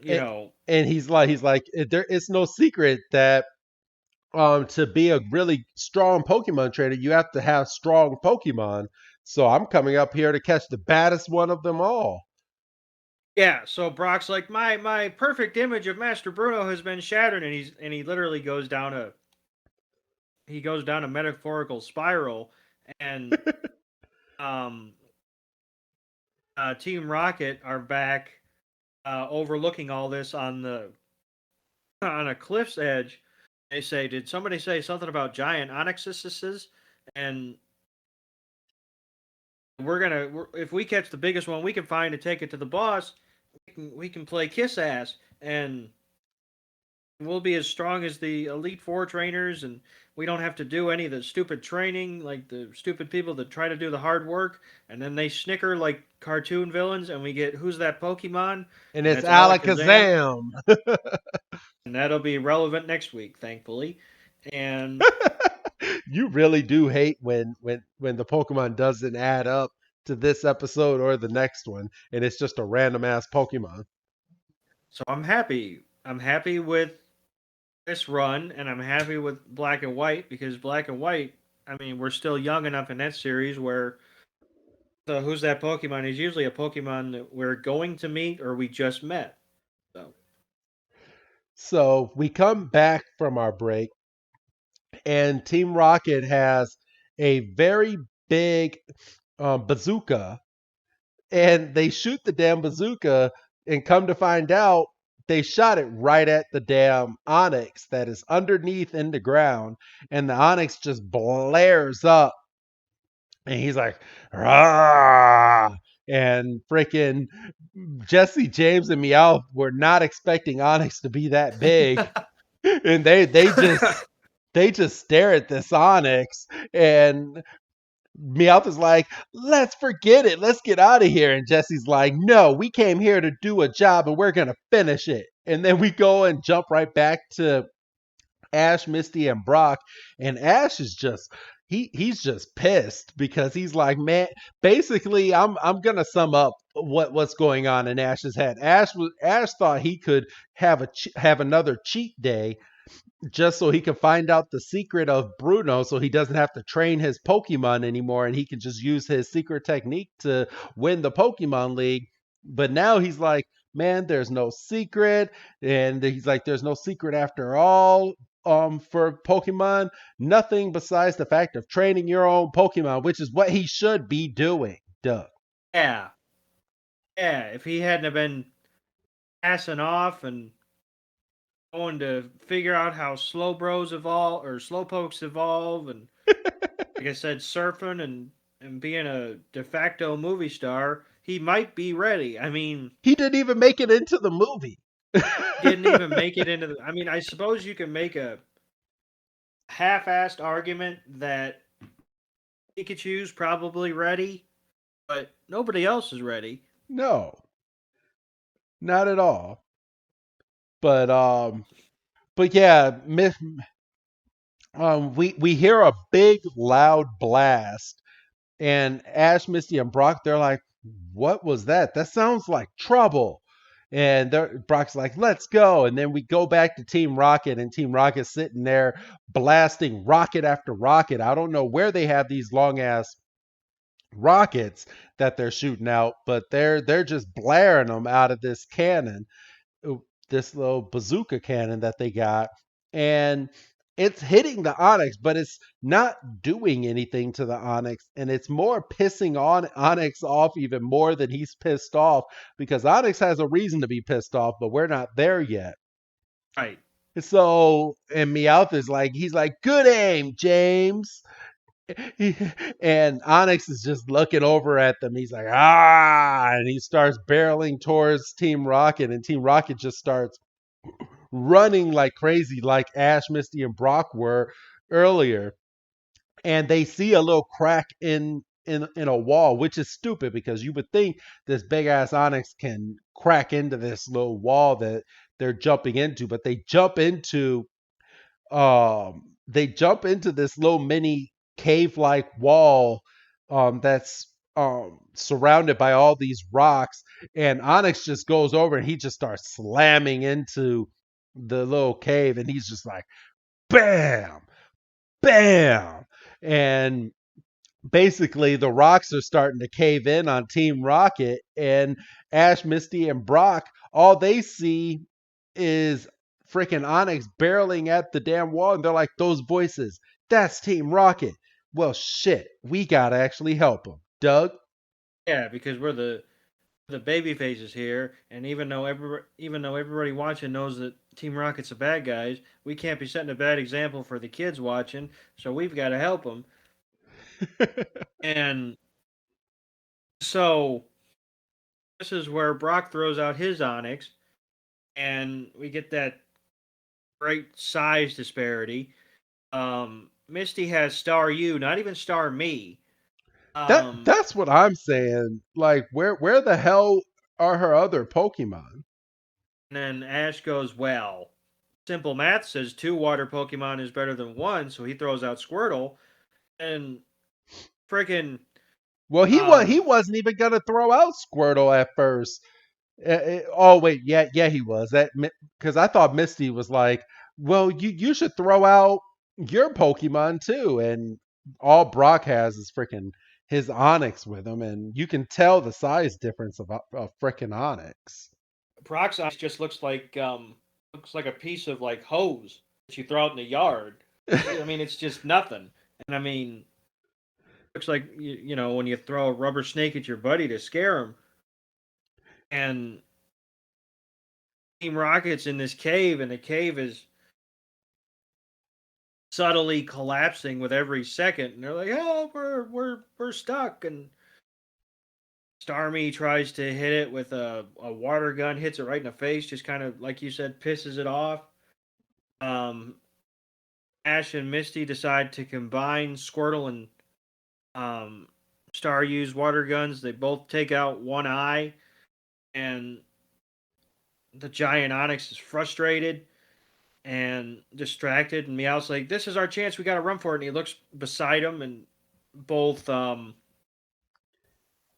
you and, know, and he's like, there is no secret that to be a really strong Pokemon trainer, you have to have strong Pokemon. So I'm coming up here to catch the baddest one of them all. yeah. So Brock's like, my perfect image of Master Bruno has been shattered, and he literally goes down a metaphorical spiral, and um, Team Rocket are back overlooking all this on a cliff's edge. They say, "Did somebody say something about giant onyxes?" And if we catch the biggest one we can find and take it to the boss, we can play kiss ass, and we'll be as strong as the Elite Four trainers, and we don't have to do any of the stupid training like the stupid people that try to do the hard work, and then they snicker like cartoon villains, and we get who's that Pokemon, And and it's it's Alakazam, Alakazam. and that'll be relevant next week, thankfully. And You really do hate when the Pokemon doesn't add up to this episode or the next one, and it's just a random ass Pokemon. so I'm happy. I'm happy with this run, and I'm happy with Black and White because Black and White. I mean, we're still young enough in that series where the who's that Pokemon is usually a Pokemon that we're going to meet or we just met. So So we come back from our break, and Team Rocket has a very big bazooka, and they shoot the damn bazooka, and come to find out, they shot it right at the damn Onyx that is underneath in the ground, and the Onyx just blares up, and he's like, "Rah!" And freaking Jesse James and Meowth were not expecting Onyx to be that big, and they just stare at this Onyx, and Meowth is like, "Let's forget it. Let's get out of here." And Jesse's like, "No, we came here to do a job, and we're gonna finish it." And then we go and jump right back to Ash, Misty, and Brock, and Ash is just he's just pissed because he's like, man, basically I'm gonna sum up what's going on in Ash's head. Ash thought he could have another cheat day just so he can find out the secret of Bruno so he doesn't have to train his Pokemon anymore and he can just use his secret technique to win the Pokemon League. But now he's like, man, there's no secret. And he's like, there's no secret after all. For Pokemon, nothing besides the fact of training your own Pokemon, which is what he should be doing. Duh. Yeah, yeah. If he hadn't have been passing off and going to figure out how slow bros evolve or slow pokes evolve, and like I said, surfing and being a de facto movie star, he might be ready. I mean, He didn't even make it into the movie. he didn't even make it into the. I mean, I suppose you can make a half-assed argument that Pikachu's probably ready, but nobody else is ready. No, not at all. But yeah, we hear a big loud blast, and Ash, Misty, and Brock they're like, "What was that? That sounds like trouble." And Brock's like, "Let's go!" And then we go back to Team Rocket, and Team Rocket's sitting there blasting rocket after rocket. I don't know where they have these long ass rockets that they're shooting out, but they're just blaring them out of this cannon, uh, this little bazooka cannon that they got, and it's hitting the Onyx, but it's not doing anything to the Onyx, and it's more pissing on Onyx off even more than he's pissed off because Onyx has a reason to be pissed off, but we're not there yet. Right. So, and Meowth is like, he's like, good aim, James. And Onyx is just looking over at them. He's like, ah, and he starts barreling towards Team Rocket, and Team Rocket just starts running like crazy, like Ash, Misty, and Brock were earlier. And they see a little crack in a wall, which is stupid because you would think this big ass Onyx can crack into this little wall that they're jumping into, but they jump into this little mini cave like wall that's surrounded by all these rocks, and Onyx just goes over and he just starts slamming into the little cave, and he's just like bam, bam, and basically the rocks are starting to cave in on Team Rocket, and Ash, Misty, and Brock, all they see is freaking Onyx barreling at the damn wall, and they're like, those voices, that's Team Rocket. Well, shit, we gotta actually help him. Doug? Yeah, because we're the baby faces here, and even though everybody watching knows that Team Rocket's the bad guys, we can't be setting a bad example for the kids watching, so we've got to help them. And so this is where Brock throws out his Onyx, and we get that great size disparity. Misty has Star You, not even Star Me. Um, That's what I'm saying. Like, where the hell are her other Pokemon? and then Ash goes, well, simple math says two water Pokemon is better than one, so he throws out Squirtle, and freaking Well, he um, wasn't even gonna throw out Squirtle at first. Oh wait, yeah, he was that because I thought Misty was like, well, you should throw out your Pokemon too, and all Brock has is freaking his Onyx with him, and you can tell the size difference of freaking Onyx. Brock's Onyx just looks like a piece of like hose that you throw out in the yard. I mean, it's just nothing. And I mean, looks like you know when you throw a rubber snake at your buddy to scare him. And Team Rocket's in this cave, and the cave is subtly collapsing with every second. And they're like, "Oh, we're stuck." And Starmie tries to hit it with a water gun, hits it right in the face, just kind of like you said, pisses it off. Um, Ash and Misty decide to combine Squirtle and um, Staryu's water guns. They both take out one eye, and the giant Onyx is frustrated. and distracted. And Meowth's like, "This is our chance. We got to run for it." And he looks beside him, and both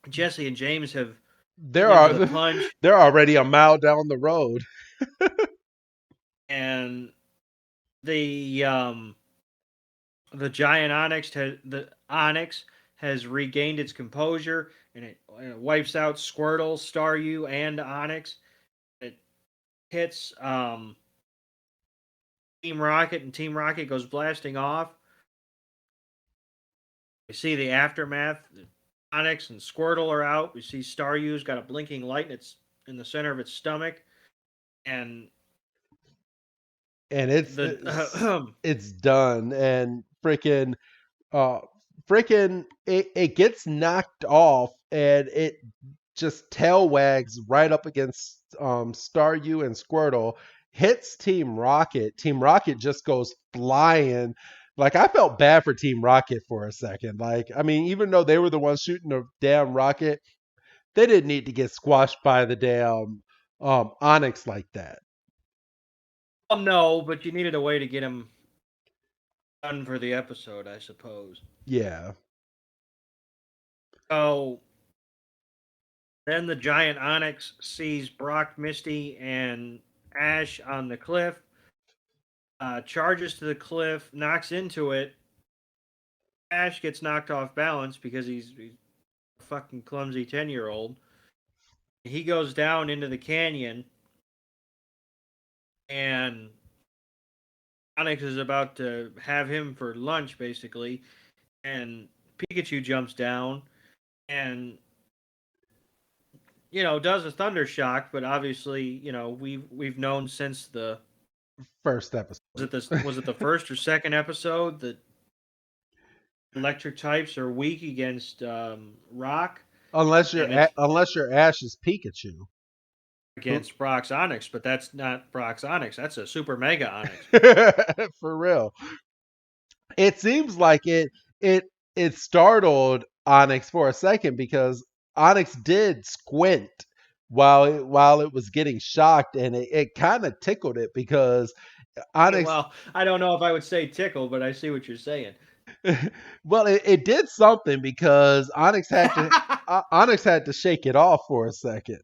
Jesse and James have They're eaten into the al- punch, they're already a mile down the road. and the the giant Onyx has regained its composure, and it wipes out Squirtle, Staryu, and Onyx. It hits Team Rocket, and Team Rocket goes blasting off. We see the aftermath. Onyx and Squirtle are out. We see Staryu's got a blinking light in the center of its stomach, and And it's the it's done. And uh it gets knocked off, and it just tail wags right up against Staryu and Squirtle, hits Team Rocket. Team Rocket just goes flying. Like, I felt bad for Team Rocket for a second. Like, I mean, even though they were the ones shooting the damn rocket, they didn't need to get squashed by the damn Onyx like that. well, no, but you needed a way to get him done for the episode, I suppose. Yeah. So then the giant Onyx sees Brock, Misty, and Ash on the cliff, charges to the cliff, knocks into it. Ash gets knocked off balance because he's a fucking clumsy 10-year-old. He goes down into the canyon, and Onyx is about to have him for lunch, basically. And Pikachu jumps down and does a thunder shock, but obviously, we've known since the First episode. was it the first or second episode that electric types are weak against rock, and it's Unless you're Ash's Pikachu. Who- against Brock's Onyx, but that's not Brock's Onyx. That's a Super Mega Onyx. For real. It seems like it it startled Onyx for a second, because Onyx did squint while it was getting shocked, and it kind of tickled it because Onyx Well, I don't know if I would say tickle, but I see what you're saying. well, it did something, because Onyx had to shake it off for a second.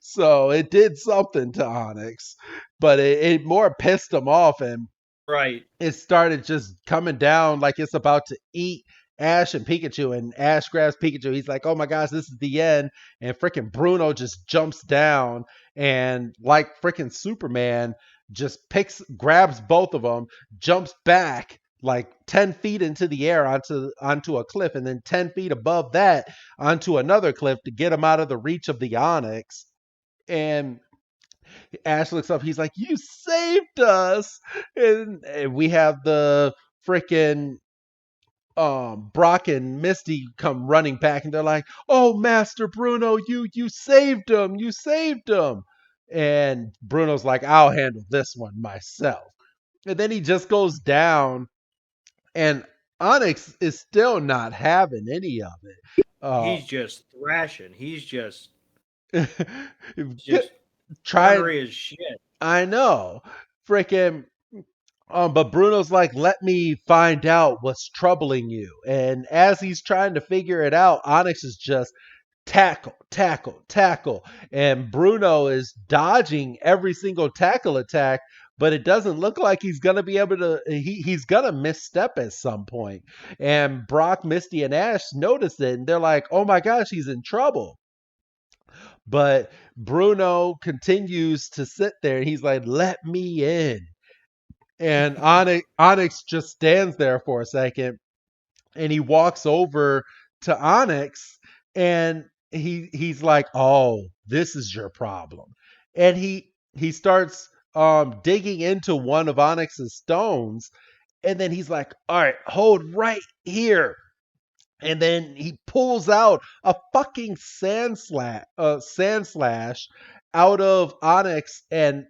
So it did something to Onyx, but it more pissed him off, and Right. it started just coming down like it's about to eat Ash and Pikachu. And Ash grabs Pikachu. He's like, "Oh my gosh, this is the end!" And freaking Bruno just jumps down, and like freaking Superman, just grabs both of them, jumps back like 10 feet into the air onto a cliff, and then 10 feet above that onto another cliff to get him out of the reach of the Onyx. And Ash looks up. He's like, "You saved us!" And we have the freaking Brock and Misty come running back, and they're like, "Oh, Master Bruno, you saved him! You saved him!" And Bruno's like, "I'll handle this one myself." And then he just goes down, and Onyx is still not having any of it. He's just thrashing. He's just Uh, just trying. ornery as shit. I know, freaking. But Bruno's like, "Let me find out what's troubling you." And as he's trying to figure it out, Onyx is just tackle, tackle, tackle. And Bruno is dodging every single tackle attack, but it doesn't look like he's going to be able to. He's going to misstep at some point. And Brock, Misty, and Ash notice it, and they're like, "Oh my gosh, he's in trouble." But Bruno continues to sit there, and he's like, "Let me in." And Onyx just stands there for a second, and he walks over to Onyx, and he's like, "Oh, this is your problem." And he starts digging into one of Onyx's stones, and then he's like, "All right, hold right here." And then he pulls out a fucking sand slash out of Onyx, and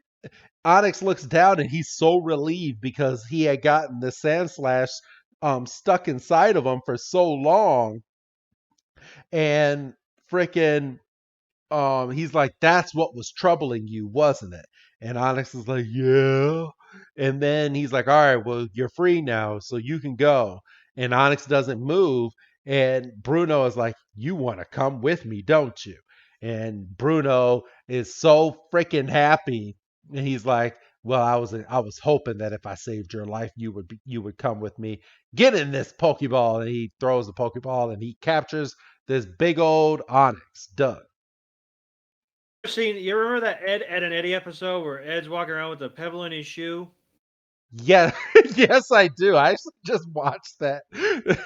Onyx looks down, and he's so relieved because he had gotten the sand slash stuck inside of him for so long. And freaking he's like, that's what was troubling you, wasn't it? And Onyx is like, yeah. And then he's like, all right, well, you're free now, so you can go. And Onyx doesn't move. And Bruno is like, you want to come with me, don't you? And Bruno is so freaking happy. And he's like, well, I was hoping that if I saved your life, you would come with me. Get in this Pokeball. And he throws the Pokeball and he captures this big old Onyx. Doug. Seen you remember that Ed and Eddie episode where Ed's walking around with a pebble in his shoe? Yeah, yes, I do. I actually just watched that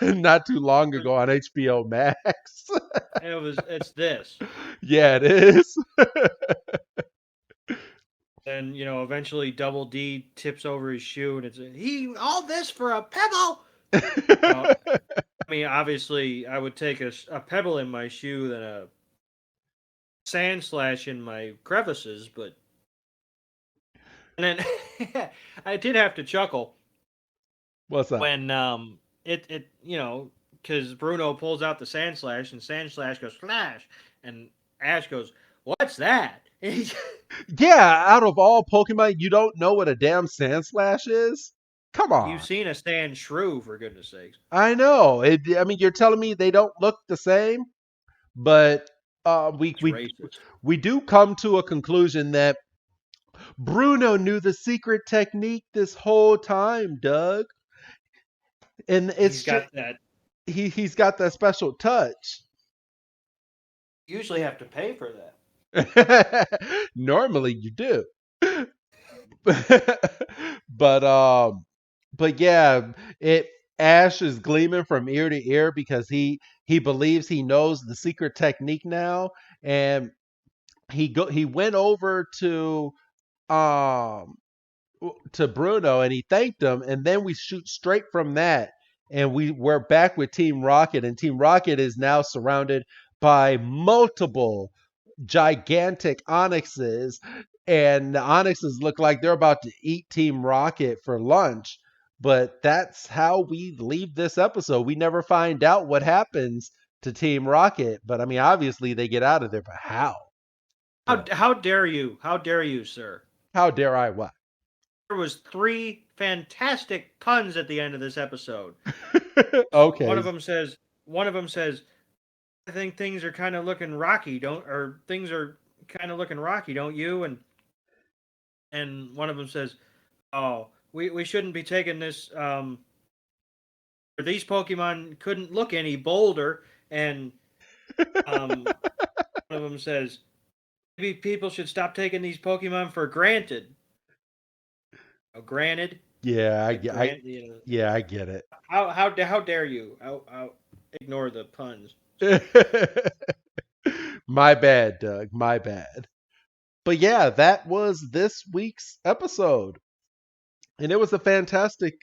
not too long ago on HBO Max. It's this. Yeah, it is. And eventually Double D tips over his shoe, and it's he all this for a pebble. Well, I mean, obviously, I would take a pebble in my shoe than a sand slash in my crevices, but and then I did have to chuckle What's up? when it because Bruno pulls out the sand slash and sand slash goes slash, and Ash goes, "What's that?" Yeah, out of all Pokemon, you don't know what a damn Sandslash is? Come You've on. seen a sand shrew, for goodness sakes. I know. I mean, you're telling me they don't look the same, but uh, we It's we racist. we do come to a conclusion that Bruno knew the secret technique this whole time, Doug. And it's He's just got that. he's got that special touch. You usually have to pay for that. Normally you do. but but yeah, it Ash is gleaming from ear to ear because he believes he knows the secret technique now, and he went over um to Bruno and he thanked him, and then we shoot straight from that, and we're back with Team Rocket, and Team Rocket is now surrounded by multiple gigantic onyxes, and the onyxes look like they're about to eat Team Rocket for lunch. But that's how we leave this episode. We never find out what happens to Team Rocket, but I mean, obviously they get out of there. But how? How Doug? how dare you? How dare you, sir? How dare I? What? There was three fantastic puns at the end of this episode. One Okay. of them says, one of them says, I think things are kind of looking rocky, things are kind of looking rocky, don't you? And one of them says, oh, we shouldn't be taking this. These Pokemon couldn't look any bolder. And one of them says, maybe people should stop taking these Pokemon for granted. Granted, Yeah, like grant, yeah, I get how dare you? How ignore the puns. it. My bad, Doug. My bad. But yeah, that was this week's episode. And it was a fantastic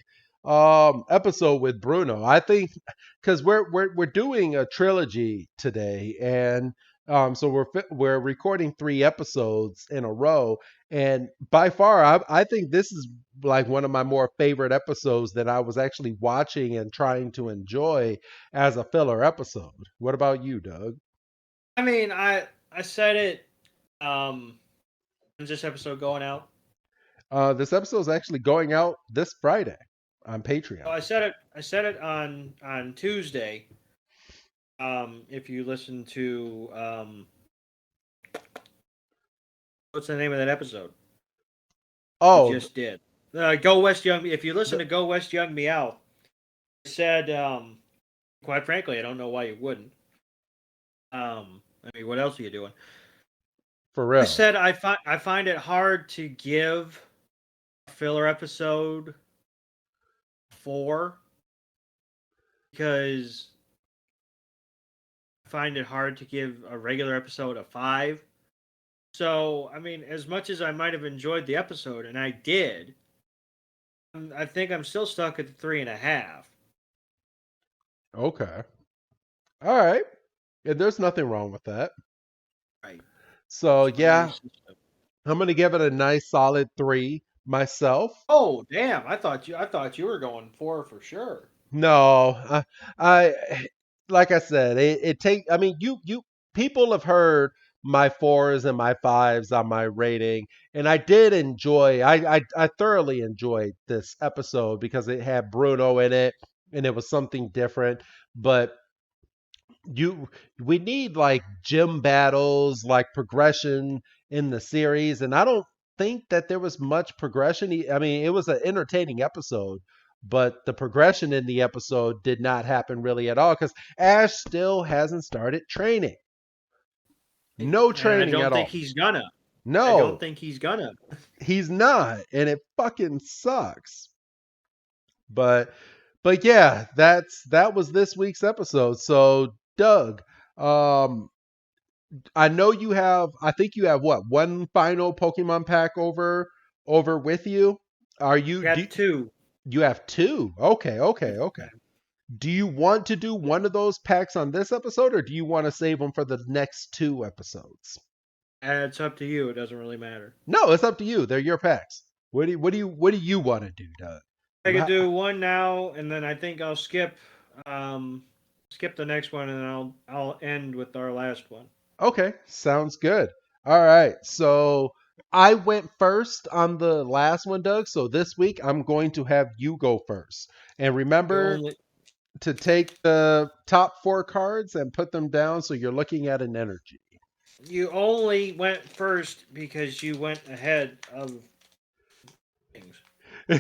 episode with Bruno. I think because we're doing a trilogy today, and so we're recording 3 episodes in a row, and by far I think this is like one of my more favorite episodes that I was actually watching and trying to enjoy as a filler episode. What about you, Doug? I mean, I said it. When's this episode going out? This episode is actually going out this Friday on Oh, Patreon. I said it on Tuesday. If you listen to what's the name of that episode? We Oh, just did. Go West Young. If you listen th- to Go West Young Meow, I said, quite frankly, I don't know why you wouldn't. I mean, what else are you doing? for I real. said I find it hard to give a filler episode 4 because I find it hard to give a regular episode a 5. So, I mean, as much as I might have enjoyed the episode, and I did, I think I'm still stuck at the 3.5. Okay. All right. Yeah, there's nothing wrong with that. Right. So It's my new yeah, system. I'm gonna give it a nice solid 3 myself. Oh, damn! I thought you were going 4 for sure. No, I like I said, it take. I mean, you people have heard my fours and my fives on my rating. And I did enjoy, I thoroughly enjoyed this episode because it had Bruno in it and it was something different. But you we need like gym battles, like progression in the series, and I don't think that there was much progression. I mean, it was an entertaining episode, but the progression in the episode did not happen really at all because Ash still hasn't started training. No And I training don't at think all. he's gonna. I don't No, think he's gonna. he's not, and it fucking sucks. But yeah, that was this week's episode. So Doug, um I know you have. I think you have what, one final Pokemon pack over with you. Are I you? got two. You have two? Okay, okay, okay. Do you want to do one of those packs on this episode, or do you want to save them for the next two episodes? It's up to you. It doesn't really matter. No, it's up to you. They're your packs. What do you want to do, Doug? I could do one now, and then I think I'll um, skip the next one, and then I'll end with our last one. Okay, sounds good. All right, so I went first on the last one, Doug. So this week I'm going to have you go first. And You remember only to take the top four cards and put them down so you're looking at an energy. you only went first because you went ahead of things. So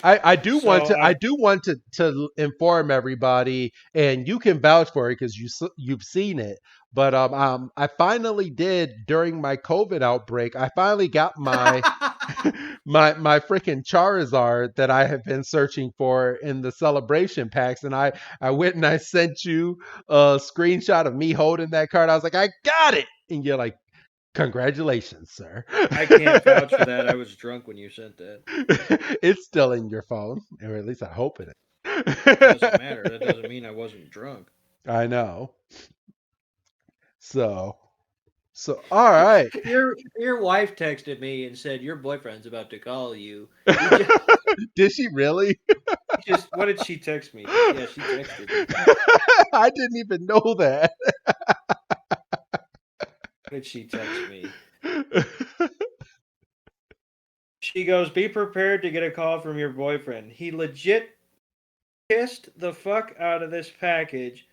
I do want to inform everybody, and you can vouch for it because you've seen it. But I finally did during my COVID outbreak. I finally got my my freaking Charizard that I have been searching for in the celebration packs, and I went and I sent you a screenshot of me holding that card. I was like, I got it, and you're like, congratulations, sir. I can't vouch for that. I was drunk when you sent that. It's still in your phone, or at least I hope it It doesn't is. matter. That doesn't mean I wasn't drunk. I know. So, all right. Your wife texted me and said your boyfriend's about to call you. He just, Did she really? what did she text me? Yeah, she texted me. I didn't even know that. What did she text me? She goes, "Be prepared to get a call from your boyfriend. He legit kissed the fuck out of this package,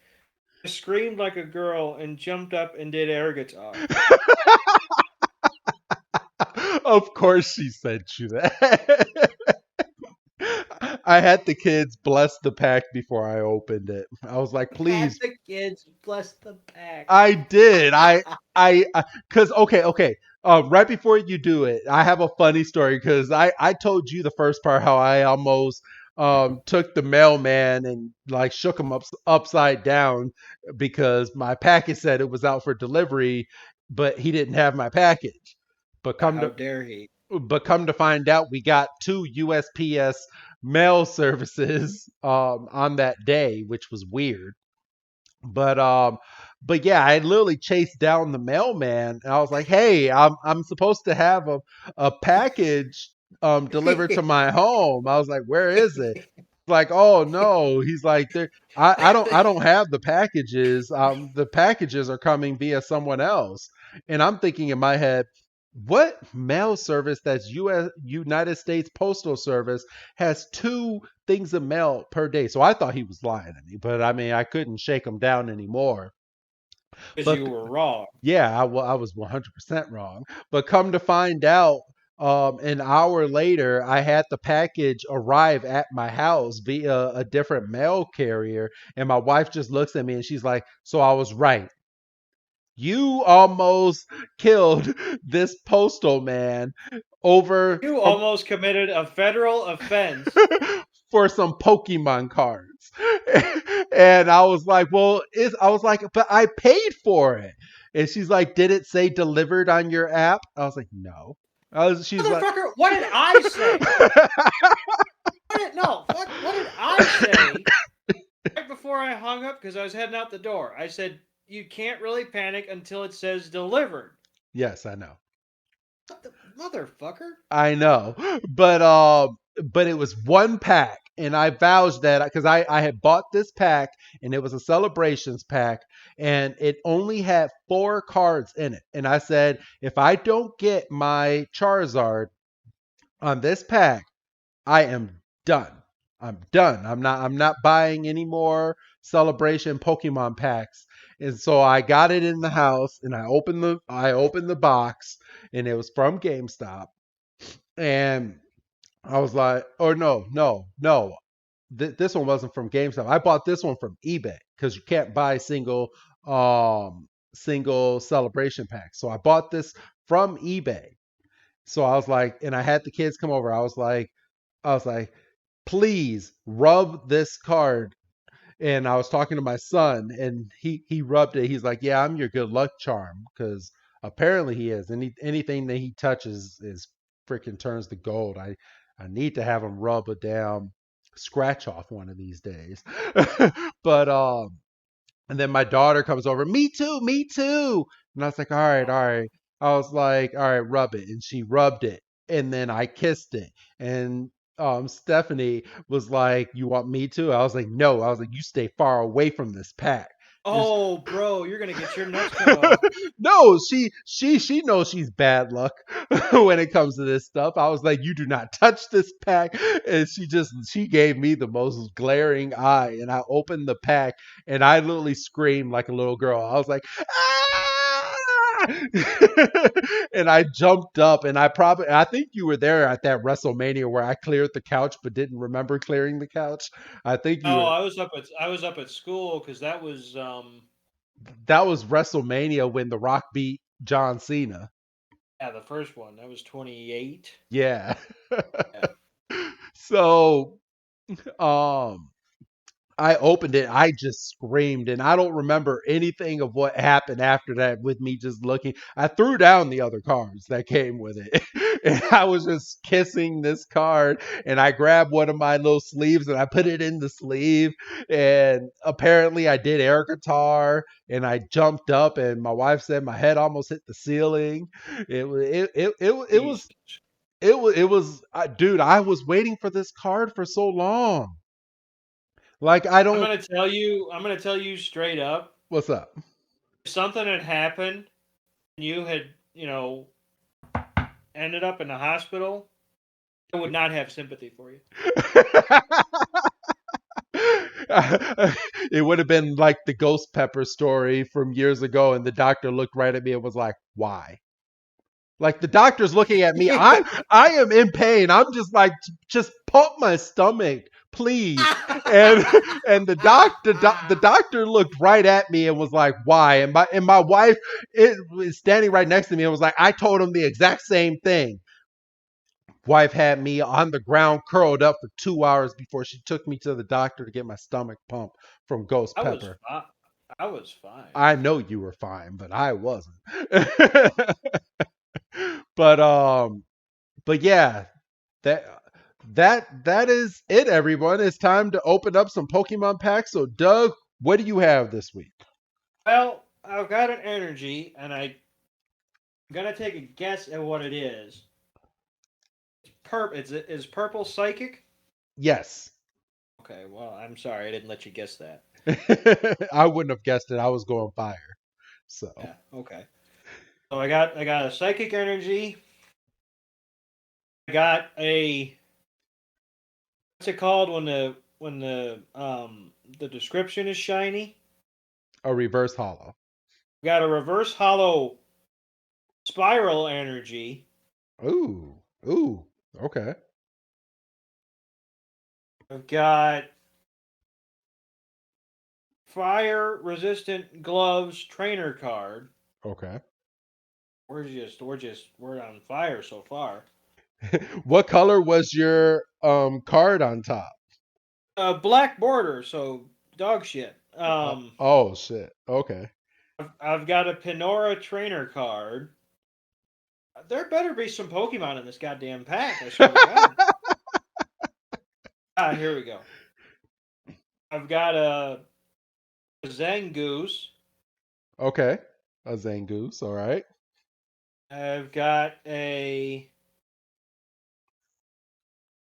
screamed like a girl, and jumped up and did air guitar." Of course she sent you that. I had the kids bless the pack before I opened it. I was like, Had please. the kids bless the pack. I did. Cause okay. Right before you do it, I have a funny story because I told you the first part how I almost took the mailman and like shook him upside down because my package said it was out for delivery, but he didn't have my package. But come How to dare he? find out, we got two USPS mail services on that day, which was weird. But yeah, I literally chased down the mailman and I was like, "Hey, I'm supposed to have a package delivered to my home." I was like, "Where is it?" Like, "Oh no." He's like, "There I don't have the packages. The packages are coming via someone else." And I'm thinking in my head, what mail service that's US United States Postal Service has two things of mail per day? So I thought he was lying to me, but I mean, I couldn't shake him down anymore. Because But you were wrong. yeah, I was 100% wrong. But come to find out, an hour later, I had the package arrive at my house via a different mail carrier. And my wife just looks at me and she's like, "So I was right. You almost killed this postal man over You almost committed a federal offense. for some Pokemon cards." And I was like, "Well, I was like, but I paid for it." And she's like, "Did it say delivered on your app?" I was like, "No." She's like, Motherfucker, what did I say? What did I say right before I hung up because I was heading out the door? I said, you can't really panic until it says delivered. "Yes, I know. What the motherfucker? I know." But it was one pack, and I vouched that because I had bought this pack and it was a celebrations pack, and it only had 4 cards in it. And I said, if I don't get my Charizard on this pack, I am done. I'm done. I'm not buying any more celebration Pokemon packs. And so I got it in the house and I opened the box and it was from GameStop. And I was like, or no, no, no. This one wasn't from GameStop. I bought this one from eBay because you can't buy single celebration packs. So I bought this from eBay. So I was like, and I had the kids come over. I was like, please rub this card. And I was talking to my son, and he rubbed it. He's like, yeah, I'm your good luck charm, because apparently he is. Anything that he touches is freaking turns to gold. I need to have him rub a damn scratch off one of these days. But and then my daughter comes over, me too, me too. And I was like, all right, all right. I was like, all right, rub it. And she rubbed it. And then I kissed it. And Stephanie was like, you want me to? I was like, no. I was like, you stay far away from this pack. And Oh, bro, you're gonna get your nuts cut off. no, she knows she's bad luck when it comes to this stuff. I was like, you do not touch this pack, and she gave me the most glaring eye, and I opened the pack, and I literally screamed like a little girl. I was like, ah! And I jumped up, and I think you were there at that WrestleMania where I cleared the couch but didn't remember clearing the couch. I think you No, were. I was up at school because that was That was WrestleMania when The Rock beat John Cena. yeah, the first one. That was 28. Yeah. Yeah. So, um, I opened it. I just screamed, and I don't remember anything of what happened after that. With me just looking, I threw down the other cards that came with it, and I was just kissing this card. And I grabbed one of my little sleeves and I put it in the sleeve. And apparently, I did air guitar, and I jumped up, and my wife said my head almost hit the ceiling. It was it was Jesus. dude, I was waiting for this card for so long. Like, I don't. I'm gonna tell you straight up. What's up? If something had happened and you had, ended up in the hospital, I would not have sympathy for you. It would have been like the ghost pepper story from years ago, and the doctor looked right at me and was like, why? Like, the doctor's looking at me. I am in pain. I'm just like, just pump my stomach, please. And and the doctor looked right at me and was like, why? And my wife was standing right next to me and was like, I told him the exact same thing. Wife had me on the ground curled up for 2 hours before she took me to the doctor to get my stomach pumped from ghost I was pepper. fine. I was fine. I know you were fine, but I wasn't. but but yeah, that that is it, everyone. It's time to open up some Pokemon packs. So Doug, what do you have this week? Well, I've got an energy, and I'm gonna take a guess at what it is. Is purple psychic? Yes. Okay, well, I'm sorry, I didn't let you guess that. I wouldn't have guessed it. I was going fire. So, Yeah, okay. So I got a psychic energy. I got a what's it called when the description is shiny? a reverse hollow. I got a reverse hollow spiral energy. Ooh. Ooh. Okay. I've got fire resistant gloves trainer card. Okay. We're on fire so far. What color was your card on top? Black border, so dog shit. Oh shit. Okay. I've got a Pinora trainer card. There better be some Pokemon in this goddamn pack. I swear to God. Here we go. I've got a Zangoose. Okay. A Zangoose. All right. I've got a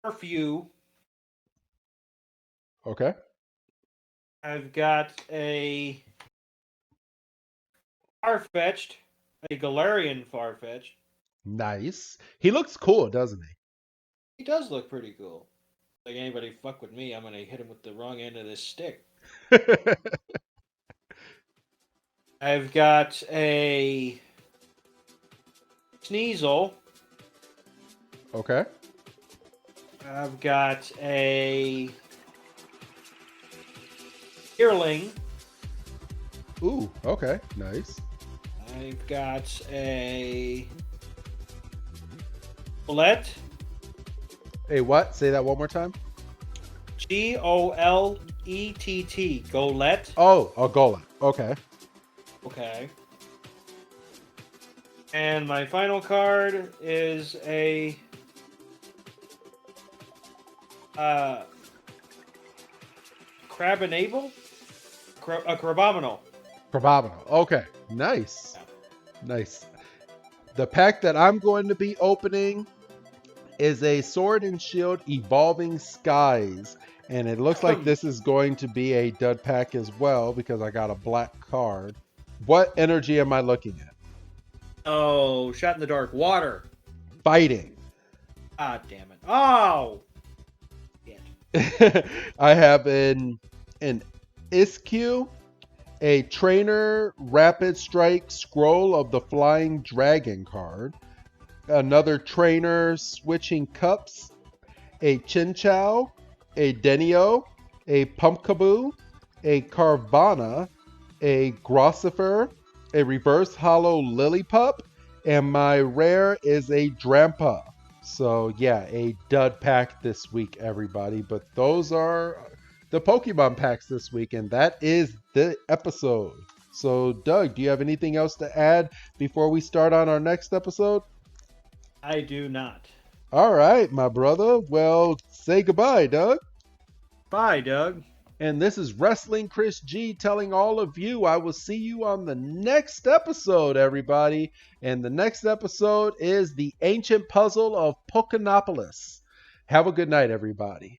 Curfew. Okay. I've got a Farfetched, a Galarian Farfetch'd. Nice. He looks cool, doesn't He does look pretty cool. Like anybody fuck with me, I'm gonna hit him with the wrong end of this stick. he? I've got a Sneasel. Okay. I've got a Earling. Ooh, okay. Nice. I've got a Golett. Hey, what? Say that one more time. Golett. Golett. Oh, a Golem. Okay. Okay. And my final card is a uh, Crabinable? A Crabominal. Probably. Okay. Nice. Nice. The pack that I'm going to be opening is a Sword and Shield Evolving Skies. And it looks like this is going to be a dud pack as well because I got a black card. What energy am I looking at? Oh, shot in the dark. Water. Fighting. Ah, damn it. Oh! Shit. I have an Iskew, a Trainer Rapid Strike Scroll of the Flying Dragon card, another Trainer Switching Cups, a Chinchou, a Denio, a Pumpkaboo, a Carvana, a Grossifer, a Reverse Hollow Lillipup, and my rare is a Drampa. So yeah, a dud pack this week, everybody. But those are the Pokemon packs this week, and that is the episode. So Doug, do you have anything else to add before we start on our next episode? I do not. All right, my brother. Well, say goodbye, Doug. Bye, Doug. And this is Wrestling Chris G telling all of you I will see you on the next episode, everybody. And the next episode is the Ancient Puzzle of Pokemonopolis. Have a good night, everybody.